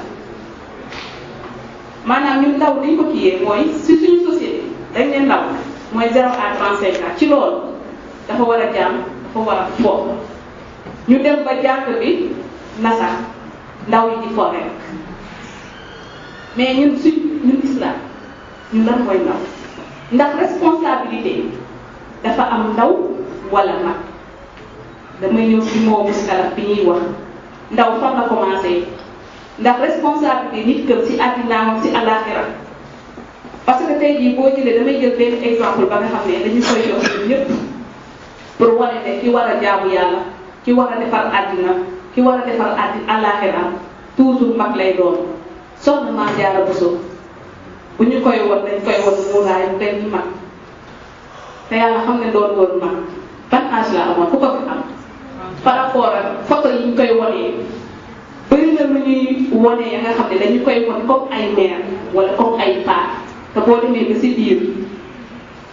maanaam ñun ndaw dañ ko kiyee mooy si suñu société dañ leen ndaw mooy 0 à 35 ans ci loolu dafa war a jàng dafa war a fo ñu dem ba jàng bi nasa ndaw yi di fo rek mais ñun ñun islam ñun lan mooy ndaw ndax responsabilité dafa am ndaw wala mag damay ñëw si moo muskala bi ñuy wax ndaw fan la commencé ndax responsabilité nit kër si àddinaam si àllaaxira parce que tey jii boo jëlee damay jël benn exemple ba nga xam ne dañu koy jox ñun ñëpp pour wane ne ki war a jaamu yàlla ki war a defar àddina ki war a defar àllaaxira toujours mag lay doon soxna Maam Jaara Buso bu ñu koy won dañ koy won muuraayu benn mag te yàlla xam ne doon woon mag ban âge la amoon ku ko fi am par rapport ak photo yi ñu koy wonee bëri na lu ñuy wonee ya nga xam ne dañu koy won comme ay mère wala comme ay paa te boo demee ba si biir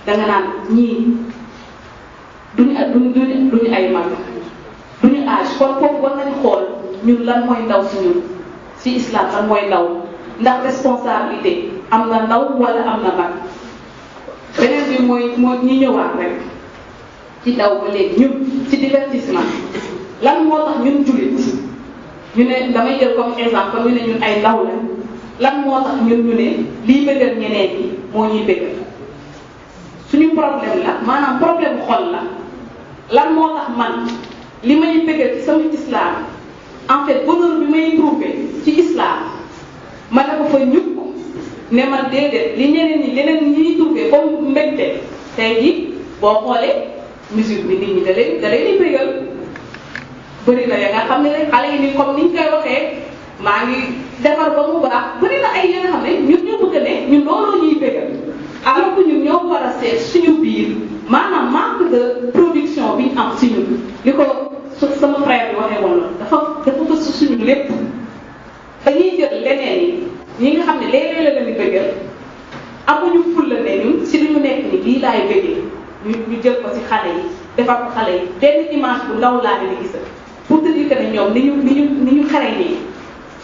danga naan ñii duñu ay mag duñu âge kon foofu war nañu xool ñun lan mooy ndaw si ñun si islam lan mooy ndaw ndax responsabilité am na ndaw wala am na mag beneen bi mooy ñu ñëwaat rek ci ndaw ba léegi ñun ci divertissement lan moo tax ñun jullit ñu ne damay jël comme exemple comme ñu ne ñun ay ndaw la lan moo tax ñun ñu ne lii bëggal ñeneen ñi moo ñuy bëggal suñu problème la maanaam problème xol la lan moo tax man li may bëggal ci sama islam en fait bonheur bi may trouvé ci islam ma ne ko fa ñukk ne man déedéet li ñeneen ñi leneen ñi trouvé comme mbégte tey jii boo xoolee musique bi nit ñi da lay di bëggal bëri na ya nga xam ne rek xale yi ni comme niñ koy waxee maa ngi defar ba mu baax bëri na ay ya nga xam ne ñun ñoo bëgg ne ñun looloo ñuy bëggal alors que ñun ñoo war a seet suñu biir maanaam manque de production bi ñu am si ñun li ko sama frère bi waxee woon la dafa fës suñu lépp dañuy jël leneen yi ñi nga xam ne léeg-léeg la leen di bëggal amuñu fulla ne ñun si li ñu nekk ni lii laay bëggee ñu jël ko si xale yi defar ko xale yi benn image bu ndaw laa leen di gis pour te dire que ne ñoom ni ñu xarañee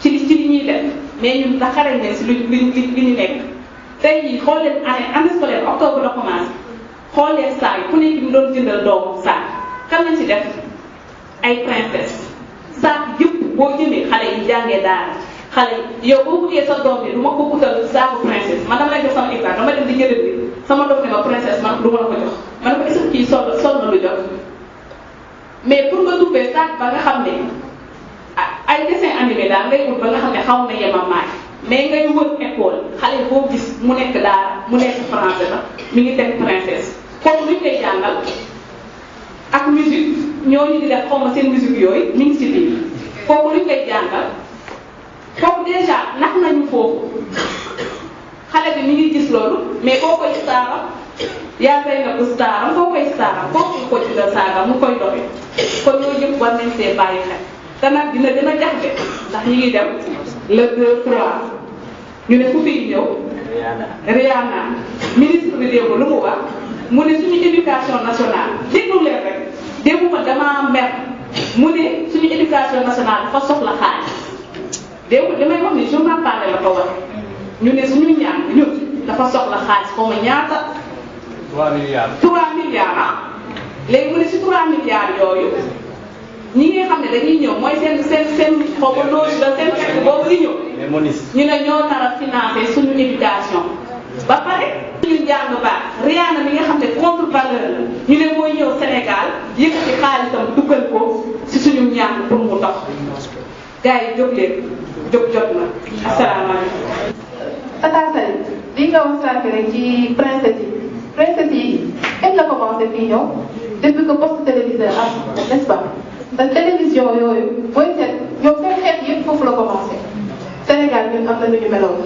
ci li ñuy def mais ñun da xarañee si li ñu nekk tey jii xool leen année scolaire octobre la commencé xool leen saa yi ku nekk ñu doon jëndal doomu saak kan lañ si def ay princesse saak yëpp boo jëmee xale yi jàngee daara xale yi yow boo bëggee sa doom bi du ma ko utal saaku princesse man dama lay jox sama exemple dama dem di jënd bi sama doom ne ma princesse man du ma la ko jox ma ne ko est-ce que kii sol na lu jot mais pour nga dubbee saak ba nga xam ne ay dessin animé daal ngay wut ba nga xam ne xaw na yemamaay mais ngay wër école xale boo gis mu nekk daara mu nekk français la mi ngi teg princesse kooku luñ koy jàngal ak musique ñooñu di def xaw ma seen musique yooyu mi ngi si biir kooku luñ koy jàngal kooku déjà nax nañu foofu xale bi mi ngi gis loolu mais koo koy staaram yaa say na ko staaram koo koy staaram kooku ko ci la saaga mu koy doxe kon yooyu yëpp war nañ see bàyyi xel te nag dina gën a jaxle ndax ñi ngi dem le 2 3 ñu ne ku fiy ñëw Rihanna ministre bi démb lu mu wax mu ne suñu éducation nationale déglu leen rek démb ma damaa mer mu ne suñu éducation nationale dafa soxla xaalis démb damay wax ni journal parlé la ko wax ñu ne suñu ñaan ñun dafa soxla xaalis xaw ma ñaata 3 milliards 3 milliards ah léegi mu ne si 3 milliards yooyu ñi nga xam ne dañuy ñëw mooy seen xaw ma loolu la seen fekk boobu di ñëw ñu ne ñoo nar a financé suñu éducation ba pare suñu jàng baax Rihanna mi nga xam ne contre valeur la ñu ne mooy ñëw Sénégal yëkkati xaalisam duggal ko si suñu ñàng pour mu dox gars yi jóg leen jóg jot na asalaamaaleykum. Tata Sali li nga wax sànq rek ci princesse yi kañ la commencé fii ñëw depuis que poste téléviseur am n'est-ce pas ndax télévision yooyu booy seet ñoom seen xeet yëpp foofu la commencé Sénégal ñun am na lu ñu meloon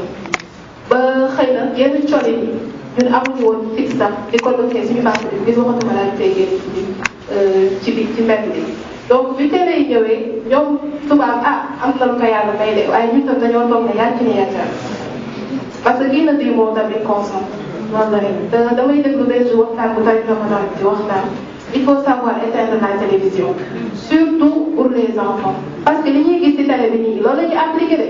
ba xëy na yenn colin yi ñun amuñu woon fixe sax di ko doxee suñu bàq bi bis waxatuma laa ñu génn ci mbedd bi donc bi télé yi ñëwee ñoom tubaab am na lu ko yàlla may de waaye ñun tam dañoo toog ne yaa ci ne yaakaar parce que kii na di moo tamit consent noonu la rek te damay déglu benn jour waxtaan bu tari ramadan ci waxtaan il faut savoir éteindre la télévision surtout pour les enfants parce que li ñuy gis ci télé bi nii loolu la ñuy appliqué de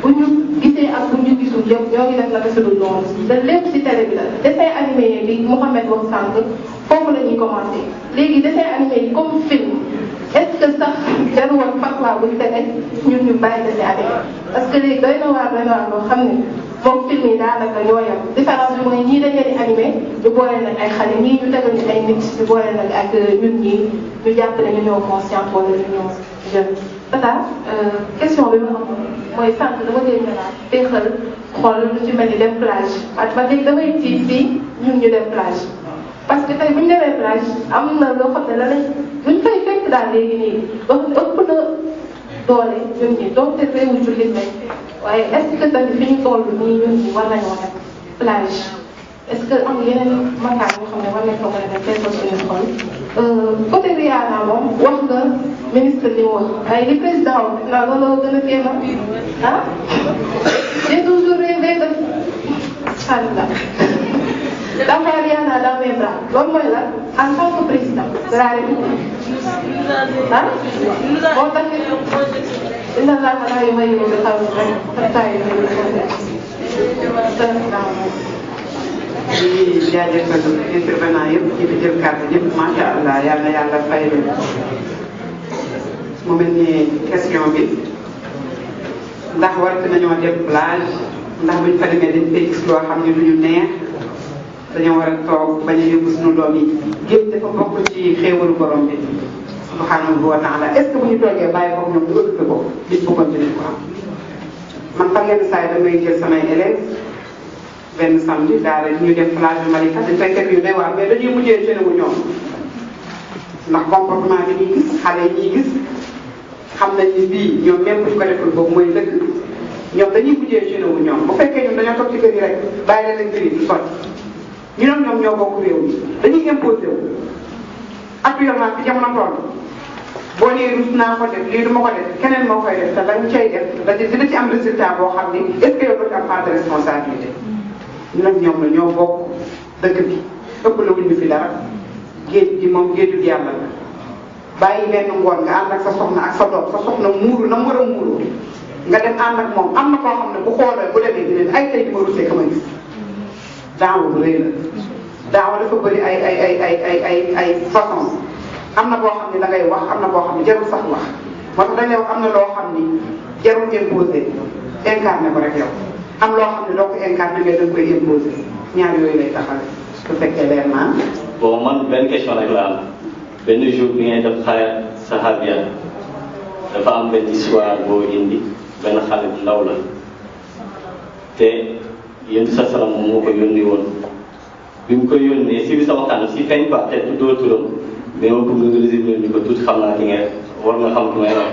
bu ñu gisee ak bu ñu gisul yëpp ñoo ngi def naka su dul noonu te lépp ci télé bi la dessin animé yi Mouhamed wax sànq foofu la ñuy commencé léegi dessin animé yi comme film est-ce que sax jarul woon fatwa buñ tege ñun ñu bàyyi dessin animé parce que léegi doy na waar loo xam ne moom film yi daanaka ñoo yem différence bi mooy ñii dañ leen di animé ñu boole nag ay xale ñii ñu tegal ñu ay nit ñu boole nag ak ñun ñii ñu jàpp ne ñu ñoo conscient wala ñu ñoo jeune. Tata question bi ma amoon mooy sànq dama dégg nga naan féexal xool lu ci mel ni dem plage parce que léegi damay tiit fii ñun ñu dem plage parce que tey bu ñu demee plage am na loo xam ne la lañ luñ fay fekk daal léegi nii ëpp na doole ñun ñi donte réewu jullit lañ waaye est-ce que tamit fi ñu toll nii ñun ñi war nañoo def plage est-ce que am yeneen makaar yoo xam ne war nañ ko mën a def feesal suñu xol côté Rihanna moom wax nga ministre li mu wax waaye li président wax naa loolu gën a téema j'ai toujours rêvé de Alhamdulillah d'avoir Rihanna dans mes bras loolu mooy la en tant que président de la République moo tax inna Allaha laa yughayyiru bi qawmin hattaa yughayyiru bi anfusihim. di jaajëfal intervenant yëpp ci bi jël kàddu yëpp macha allah yal na yàlla fay leen mu mel ni question bi ndax war nañoo dem plage ndax buñ fa demee dañ fay gis loo xam ne du ñu neex dañoo war a toog bañ a yóbbu suñu doom yi géej dafa bokk ci xéewalu borom bi subhanahu wa taala est ce que bu ñu toogee bàyyi ko ñoom ñu occupé ko bis bu continué ko am man par yenn saa yi damay jël samay élèves benn samedi daal ñu dem plage Malika dañ fay fekk yu ne waa mais dañuy mujjee cëne wu ñoom ndax comportement bi ñuy gis xale yi ñuy gis xam nañ ni bii ñoom même buñ ko deful boobu mooy dëgg ñoom dañuy mujjee cëne wu ñoom bu fekkee ñoom dañoo toog ci kër yi rek bàyyi leen kër yi du sotti ñu ne ñoom ñoo bokk réew mi dañuy imposé wu actuellement fi jamono toll boo nee rus naa ko def lii du ma ko def keneen moo koy def te dañ cay def dina ci am résultat boo xam ni est ce que yow doo ci am part de responsabilité ñu nag ñoom la ñoo bokk dëkk bi ëpp la wuñ ñu fi dara géej gi moom géejul yàlla la bàyyi benn ngoon nga ànd ak sa soxna ak sa doom sa soxna muuru na mu war a muuru nga dem ànd ak moom am na koo xam ne bu xoolee bu demee dinañ ay tey di ma rusee ka ma gis daawa bu rëy la daawa dafa bëri ay façon am na boo xam ne da ngay wax am na boo xam ne jarul sax wax moo tax dañuy wax am na loo xam ni jarul imposé incarné ko rek yow am loo xam ne doo ko incarné mais da nga koy imposé ñaar yooyu lay taxale su fekkee leer naa. bon man benn question rek la am benn jour bi ngay def xare sahabiya dafa am benn histoire boo indi benn xale bu ndaw la te yéen sa salam moom moo ko yónni woon bi mu ko yónnee si bi sa waxtaan si feeñ quoi te tuddoo turam mais ma bëgg nga résumé ñu ko tuuti xam naa ki nga war nga xam lu may wax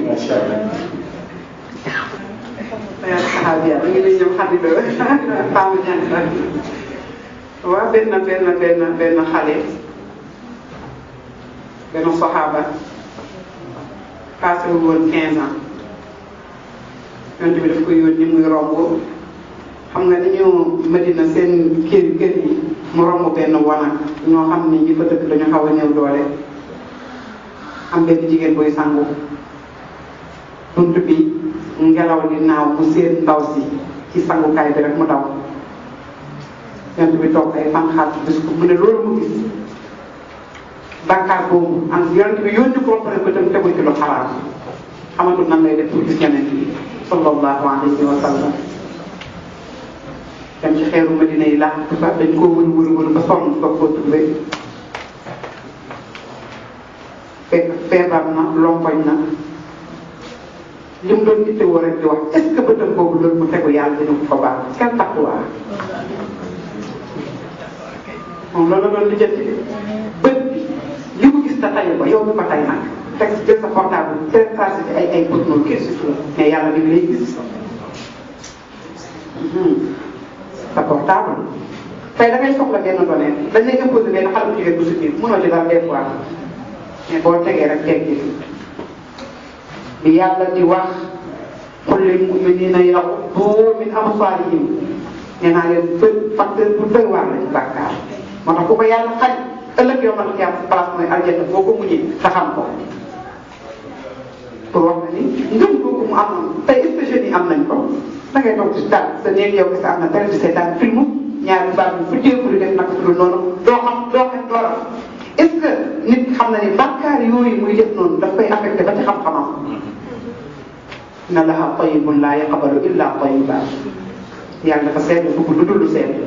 macha allah. yaa sahabiya da ngeen di ñëw xam ne femme ñaan waaw benn xale benn saxaaba passé wu woon 15 ans yonent bi daf ko yónni muy romb xam nga dañoo Madina seen kër yi mu romb benn wanag ñoo xam ni ñi fa dëkk dañu xaw a néew doole am benn jigéen buy sangu bunt bi ngelaw li naaw mu seen ndaw si ci sangukaay bi rek mu daw yonent bi toog ay fan xaat bis ko mu ne loolu mu gis bàkkaar boobu am yonent bi yónni ko ba pare ba tam tegu ci lu xaraam xamatul nan lay def pour gis yonent bi sallallahu alayhi wa sallam dem ci xeeru Madina yi laax tout ça dañ koo wër ba sonn soog koo trouvé fekk feebar na lompoñ na li mu doon ittewoo rek di wax est ce que bëtam boobu loolu mu tegu yàlla dina ko fa baax kenn takkuwaa moom loolu la doon lijjanti bët bi li mu gis te tayu ko yow mi ko tay nag teg jël sa portable téléchargé ci ay bët noonu kii si suuf mais yàlla bi lay gis sa portable tey da ngay soxla benn données dañ lay imposé benn xale bu jigéen bu si biir mënoo ci dara des fois mais boo tegee rek teg ci bi yàlla di wax qul lil mu'minina yaghuddu min absarihim nee naa leen bët facteur bu doy waar la ci bàkkaar moo tax ku ko yàlla xañ ëllëg yow man ci am place mooy aljanna boo ko muñee te xam ko pour wax na ni ngëm googu mu amoon tey est-ce que jeunes yi am nañ ko da ngay toog ci daal sa néeg yow gis am na télé di seetaan film ñaari baat bi fu jéem di def naka tudd noonu doo xam doo dara est-ce que nit xam na ni bàkkaar yooyu muy def noonu daf koy affecté ba ci xam-xamam inna allaha tayyibun la yaqbalu illa tayyiban yàlla dafa seetlu bëgg lu dul lu seetlu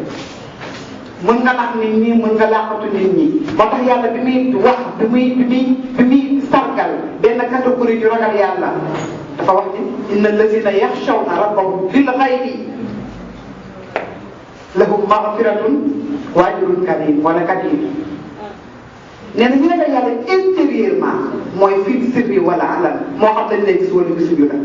mën nga nax nit ñi mën nga laaxatu nit ñi moo tax yàlla bi muy wax bi muy sargal benn catégorie yu ragal yàlla dafa wax ni inna allazina yaxshawna rabbahum bil ghaybi lahum maghfiratun wa ajrun karim wala karim nee na ñu ragal yàlla intérieurement mooy fii sirri wala alal moo xam dañ lay gis wala gisuñu la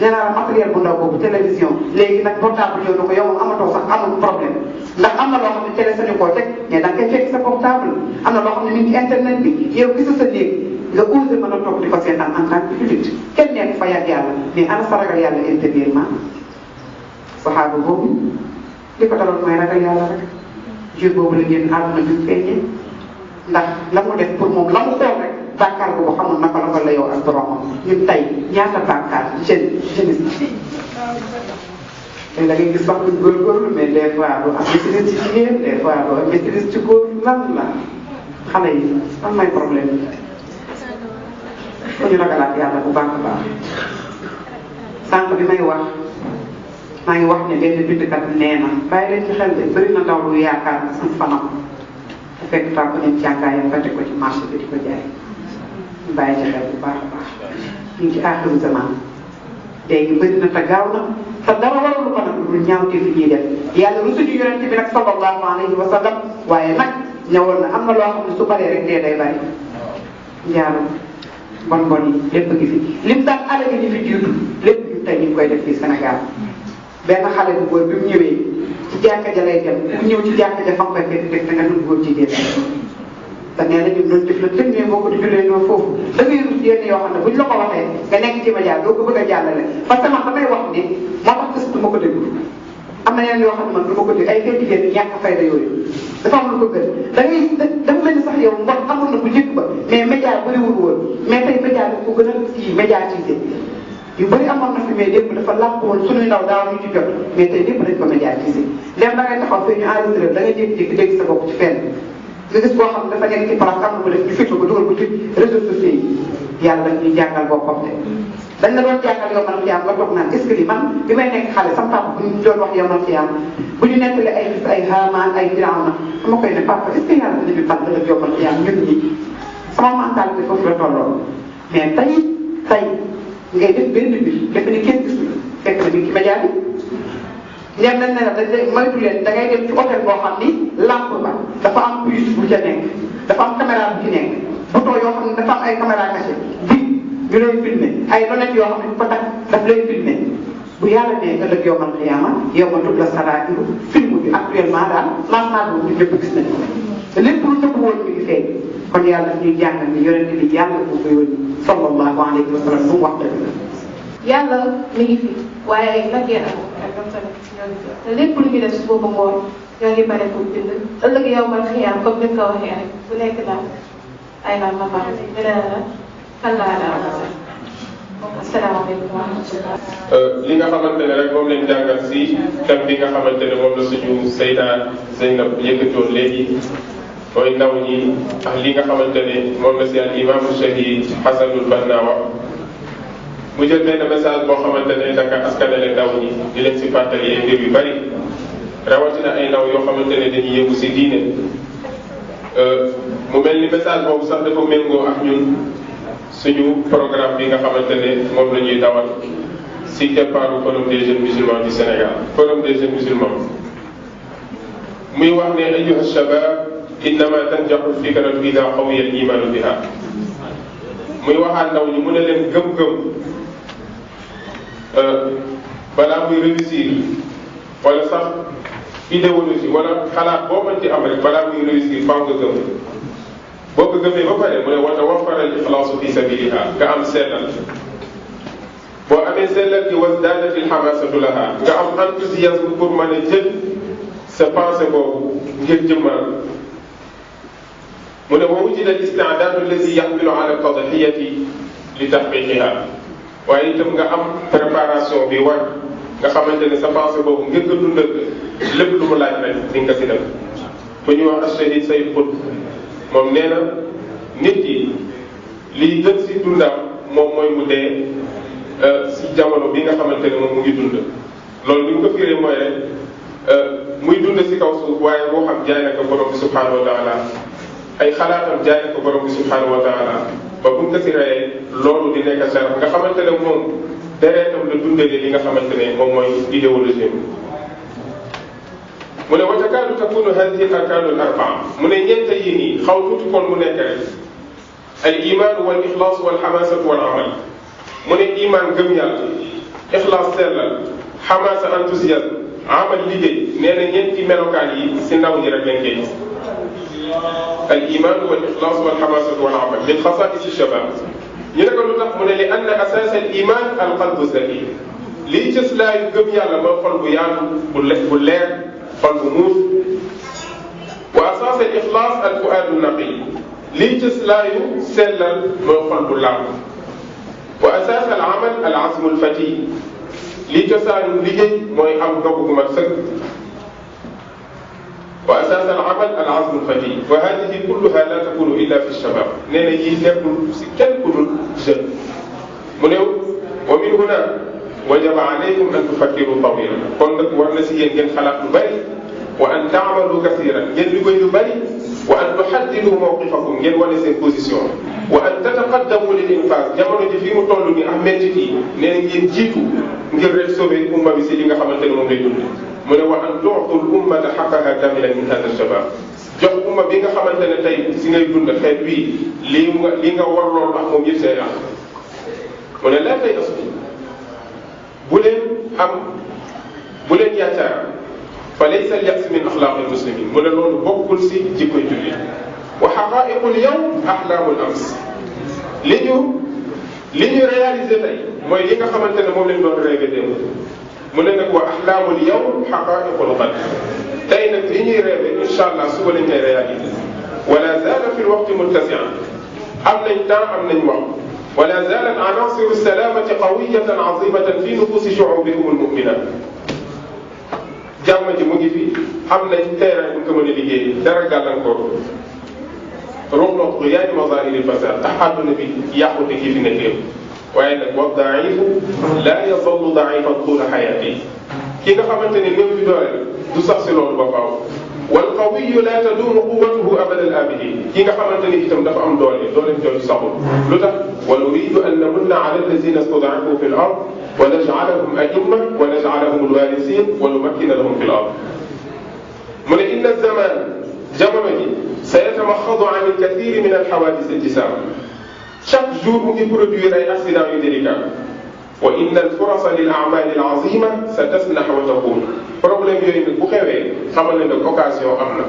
nee naa la matériel bu ndaw boobu télévision léegi nag portable ñëw na ko yow moom amatoo sax amul problème ndax am na loo xam ne télé sañu koo teg mais da nga koy fekk sa portable am na loo xam ne mi ngi ci internet bi yow gisa sa néeg nga osé mën a toog di ko seetaan en tant que jullit kenn nekk fa yàgg yàlla mais ana sa ragal yàlla intérieurement saxaaba boobu li ko daloon mooy ragal yàlla rek jour boobu la génn àdduna bi feeñee ndax la mu def pour moom la mu xool rek bàkkaar boobu xamul naka la ko la yow ak boromam ñun tey ñaata bàkkaar jeunesse te da ngay gis sax luñ góorgóorlu mais des fois doo am maîtrise ci jigéen des fois doo am maîtrise ci góor lan la xale yi lan mooy problème bi ñu ragalaat yàlla bu baax a baax sànq bi may wax maa ngi wax ne benn bindkat nee na bàyyi leen ci xel de bëri na ndaw lu yaakaar suñ fanam fekk faa ko nekk jàngaayam ba teg ko ci marché bi di ko jaay ñu bàyyi ci xel bu baax a baax ñu ngi ci aaxiru zaman léegi bëri na te gaaw na te dara waralu ko nag lu ñaawte fi ñuy def yàlla rusuñu yonente bi nag sallallahu alayhi wa sallam waaye nag ñëwoon na am na loo xam ne su baree rek dee day bari njaaru bon bon yi lépp gi fi lim daan alal ñu fi jiitu lépp ñu tey ñu ngi koy def fii Sénégal benn xale bu góor bi mu ñëwee ci jàkka ja lay dem bu ñëw ci jàkka ja fa nga koy fekk da nga dul góor jigéen te nee na ñun doon def la tëj mais boo ko di julee noonu foofu da ngay rus yenn yoo xam ne buñ la ko waxee nga nekk ci média doo ko bëgg a jàllale parce que man damay wax ni moo tax gis du ma ko déglu am na yeneen yoo xam ne man du ma ko dégg ay feeti génn ñàkk fayda yooyu dafa am lu ko gën da ngay dafa mel ni sax yow mbon amoon na bu njëkk ba mais média bëriwul woon mais tey média daf ko gën a kii médiatisé yu bëri amoon na fi mais lépp dafa làmp woon suñuy ndaw daaw ñu ci jot mais tey lépp dañ ko médiatisé léegi da ngay taxaw fii ñu enregistré da ngay jékki-jékki dégg sa bopp ci fenn nga gis boo xam ne dafa nekk ci place am na ko def ñu filmé ko dugal ko ci réseaux sociaux yi yàlla dañ ñuy jàngal boppam de dañ la doon jàngal yow man xiyaam nga toog naan est-ce que li man bi may nekk xale sama papa bu ñu doon wax yow man xiyaam bu ñu nettali ay xis ay Haamaan ay Firawna dama koy ne papa est-ce que yàlla dinañu tànn ëllëg yow man xiyaam ñun ñi sama mentalité foofu la tolloon mais tey ngay def benn mbir defe ni kenn gisul fekk na mi ngi ci média bi ñeem nañ ne la dañ lay moytu leen da ngay dem ci hôtel boo xam ni lampe ba dafa am puce bu ca nekk dafa am caméra bu ci nekk bouton yoo xam ne dafa am ay caméra cachée bi ñu lay filmé ay lunettes yoo xam ne ko tax daf lay filmé bu yàlla nee ëllëg yow man xiyaama yow ma tub la saraa'iru film bi actuellement daal lancement boobu ñu ñëpp gis nañu te lépp lu nëbb woon mi ngi feeñ kon yàlla ñuy jàngal ni yonente bi yàlla moo koy wëññi sallallahu alayhi wa sallam bu mu wax dëgg la yàlla mi ngi fi waaye nag yéen ak ñoom tamit ñoo ngi fi te lépp lu ñu def si boobu ngoon ñoo ngi pare pour bind ëllëg yow man xiyaam comme ni nga ko waxee rek bu nekk daal ay naan ma baax ñu ne la kan laa daal asalaamaaleykum wa rahmatulah. li nga xamante ne rek moom lañ jàngal si thème bi nga xamante ne moom la suñu Seyda Zeynab yëkkatoon léegi mooy ndaw ñi ak li nga xamante ne moom la si al imaamu shahid Hasanul Banna wax mu jël benn message boo xamante ne daka askanale ndaw ñi di leen si fàttali ay mbir yu bari rawatina ay ndaw yoo xamante ne dañuy yëngu si diine mu mel ni message boobu sax dafa méngoo ak ñun suñu programme bi nga xamante ne moom la ñuy dawal si keppaaru forum des jeunes musulmans du Sénégal forum des jeunes musulmans muy wax ne ayyuha shabab innama tanjaxu lfikratu ida qawiya al imanu biha muy waxaat ndaw ñi mu ne leen gëm-gëm balaa muy réussir wala sax idéologie wala xalaat boo mën ci am rek balaa muy réussir faaw nga gëm boo ko gëmee ba pare mu ne wa tawaffara al ixlaasu fi sabiliha nga am sellal boo amee sellal gi wasdadat al xamasatu laha nga am enthousiasme pour mën a jël sa pensée boobu ngir jëmmal mu ne wa wujida al istidaadu alladi yaxmilu ala tadxiyati li taxqiqiha waaye itam nga am préparation bi war nga xamante ne sa pensée boobu ngir nga dundal lépp lu mu laaj rek di nga si def bu ñuy wax ashahid Sayyid Qutb moom nee na nit ki liy gën si dundam moom mooy mu dee si jamono bi nga xamante ne moom mu ngi dund loolu li mu ko firee mooy rek muy dund si kaw suuf waaye boo xam jaay na ko borom bi subhanahu wa taala ay xalaatam jaay na ko borom bi subhanahu wa taala ba bu ñu ko si reyee loolu di nekk sharaf nga xamante ne moom dereetam la dundalee li nga xamante ne moom mooy idéologie mu ne wa takaadu takunu hadihi al arkaanu al arbaa mu ne ñeent yi nii xaw tuuti kon mu nekk rek al iman wal ixlaas wal xamaasatu wal amal mu ne iman gëm yàlla ixlaas sellal xamaasa enthousiasme amal liggéey nee na ñeenti melokaan yi si ndaw ñi rek lañ koy gis al iman wal ixlaas wal xamaasatu wal amal min xasaa'is shabab ñu ne ko lu tax mu ne li anna asaas al iman al qalbu salim lii cëslaayu gëm yàlla mooy xol bu yaatu bu leer xol bu muus wa asaas al ixlaas al fuaadu naqi lii cëslaayu sellal mooy xol bu laab wa asaas al amal al azmu al fati lii cosaanu liggéey mooy am dogu gu mat sëkk wa asaas al amal al azmu al fati wa hadihi kulluha la takunu illa fi shabab nee na yii nekkul si kenn ku dul jeune mu ne wa min huna wajaba alaykum an tufakkiru tawila kon nag war na si yéen ngeen xalaat lu bëri wa an taamalu kasiran ngeen liggéey lu bëri wa an tuhaddidu mawqifakum ngeen wane seen position wa an tataqaddamu lil infaq jamono ji fii mu toll nii am métti yi nee na ngeen jiitu ngir rek sauver umma bi si li nga xamante ne moom lay dund mu ne wa an tu'tul ummata haqqaha kamilan min hada shabab jox umma bi nga xamante ne tey si ngay dund xeet bii lii nga war loolu ak moom yëpp see yàq mu ne laa tey asu bu leen yaakaar fa laysa al-ya's min axlaaqi al-muslimin mu ne loolu bokkul si jikkoy jullit wa xaqaa'iqul yawm axlaamul ams li ñu réalisé tey mooy li nga xamante ne moom lañ doon rêvé démb mu ne nag wa axlaamul yawm xaqaa'iqul ghad tey nag li ñuy rêvé incha allah suba lañ koy réalisé wala zaala fi l-waqti muttasi'an am nañ temps am nañ wax wala zaalat anaasiru salaamati qawiyatan azimatan fi nufuusi shu'uubikum al-mu'minaat jàmm ji mu ngi fi am nañ terrain bu ko mën a liggéey dara gàllankoor roq-roq yaa ngi mazaahiril fasaad tax àdduna bi yàqute gi fi nekk yëpp waaye nag wa daifu laa yazallu daifan tuula xayaati ki nga xamante ne néew bi doole du sax si loolu ba faaw wal qawiyu laa taduumu quwwatuhu abada al abidin ki nga xamante ne itam dafa am doole jooju saxul lu tax wa nuridu an namunna ala allazina stud'ifu fi l ard wa naj'alahum a'imma wa naj'alahum alwarisin wa numakkina lahum fi l ard mu ne inna zaman jamono ji sayatamaxadu an alkathiri min alxawadis altisam chaque jour mu ngi produire ay accidents yu délicat wa inna alfurasa lil a'mali alazima satasnax wa takun problème yooyu nag bu xewee xamal ne nag occasion am na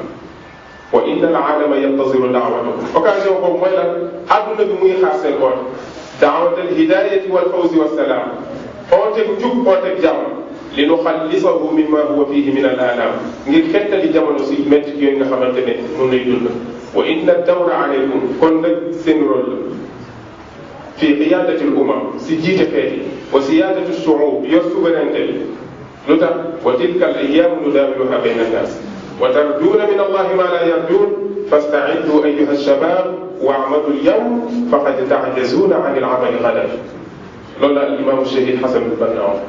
wa inna alaalama yantasiru daawatakum occasion boobu mooy lan àdduna bi muy xaar seen oote daawat alhidayati walfawzi wassalaam ooteeg njub ooteeg jàmm li nu xallisahu mimma huwa fihi min al alam ngir xettali jamono si métti yooyu nga xamante ne mun lay dund wa inna dawra alaykum kon nag seen rôle la fi qiyadati al umam si jiite xeet yi wa siyadati shu'ub yor souveraineté bi lu tax wa tilka al ayyamu nudawiluha bayna annas wa tarjuuna min allahi ma la yarjuun fasta'iddu ayyuha alshabab wa'malu alyawm faqad ta'jazuuna an al amali gadan loolu la al imam shahid Hasan al Banna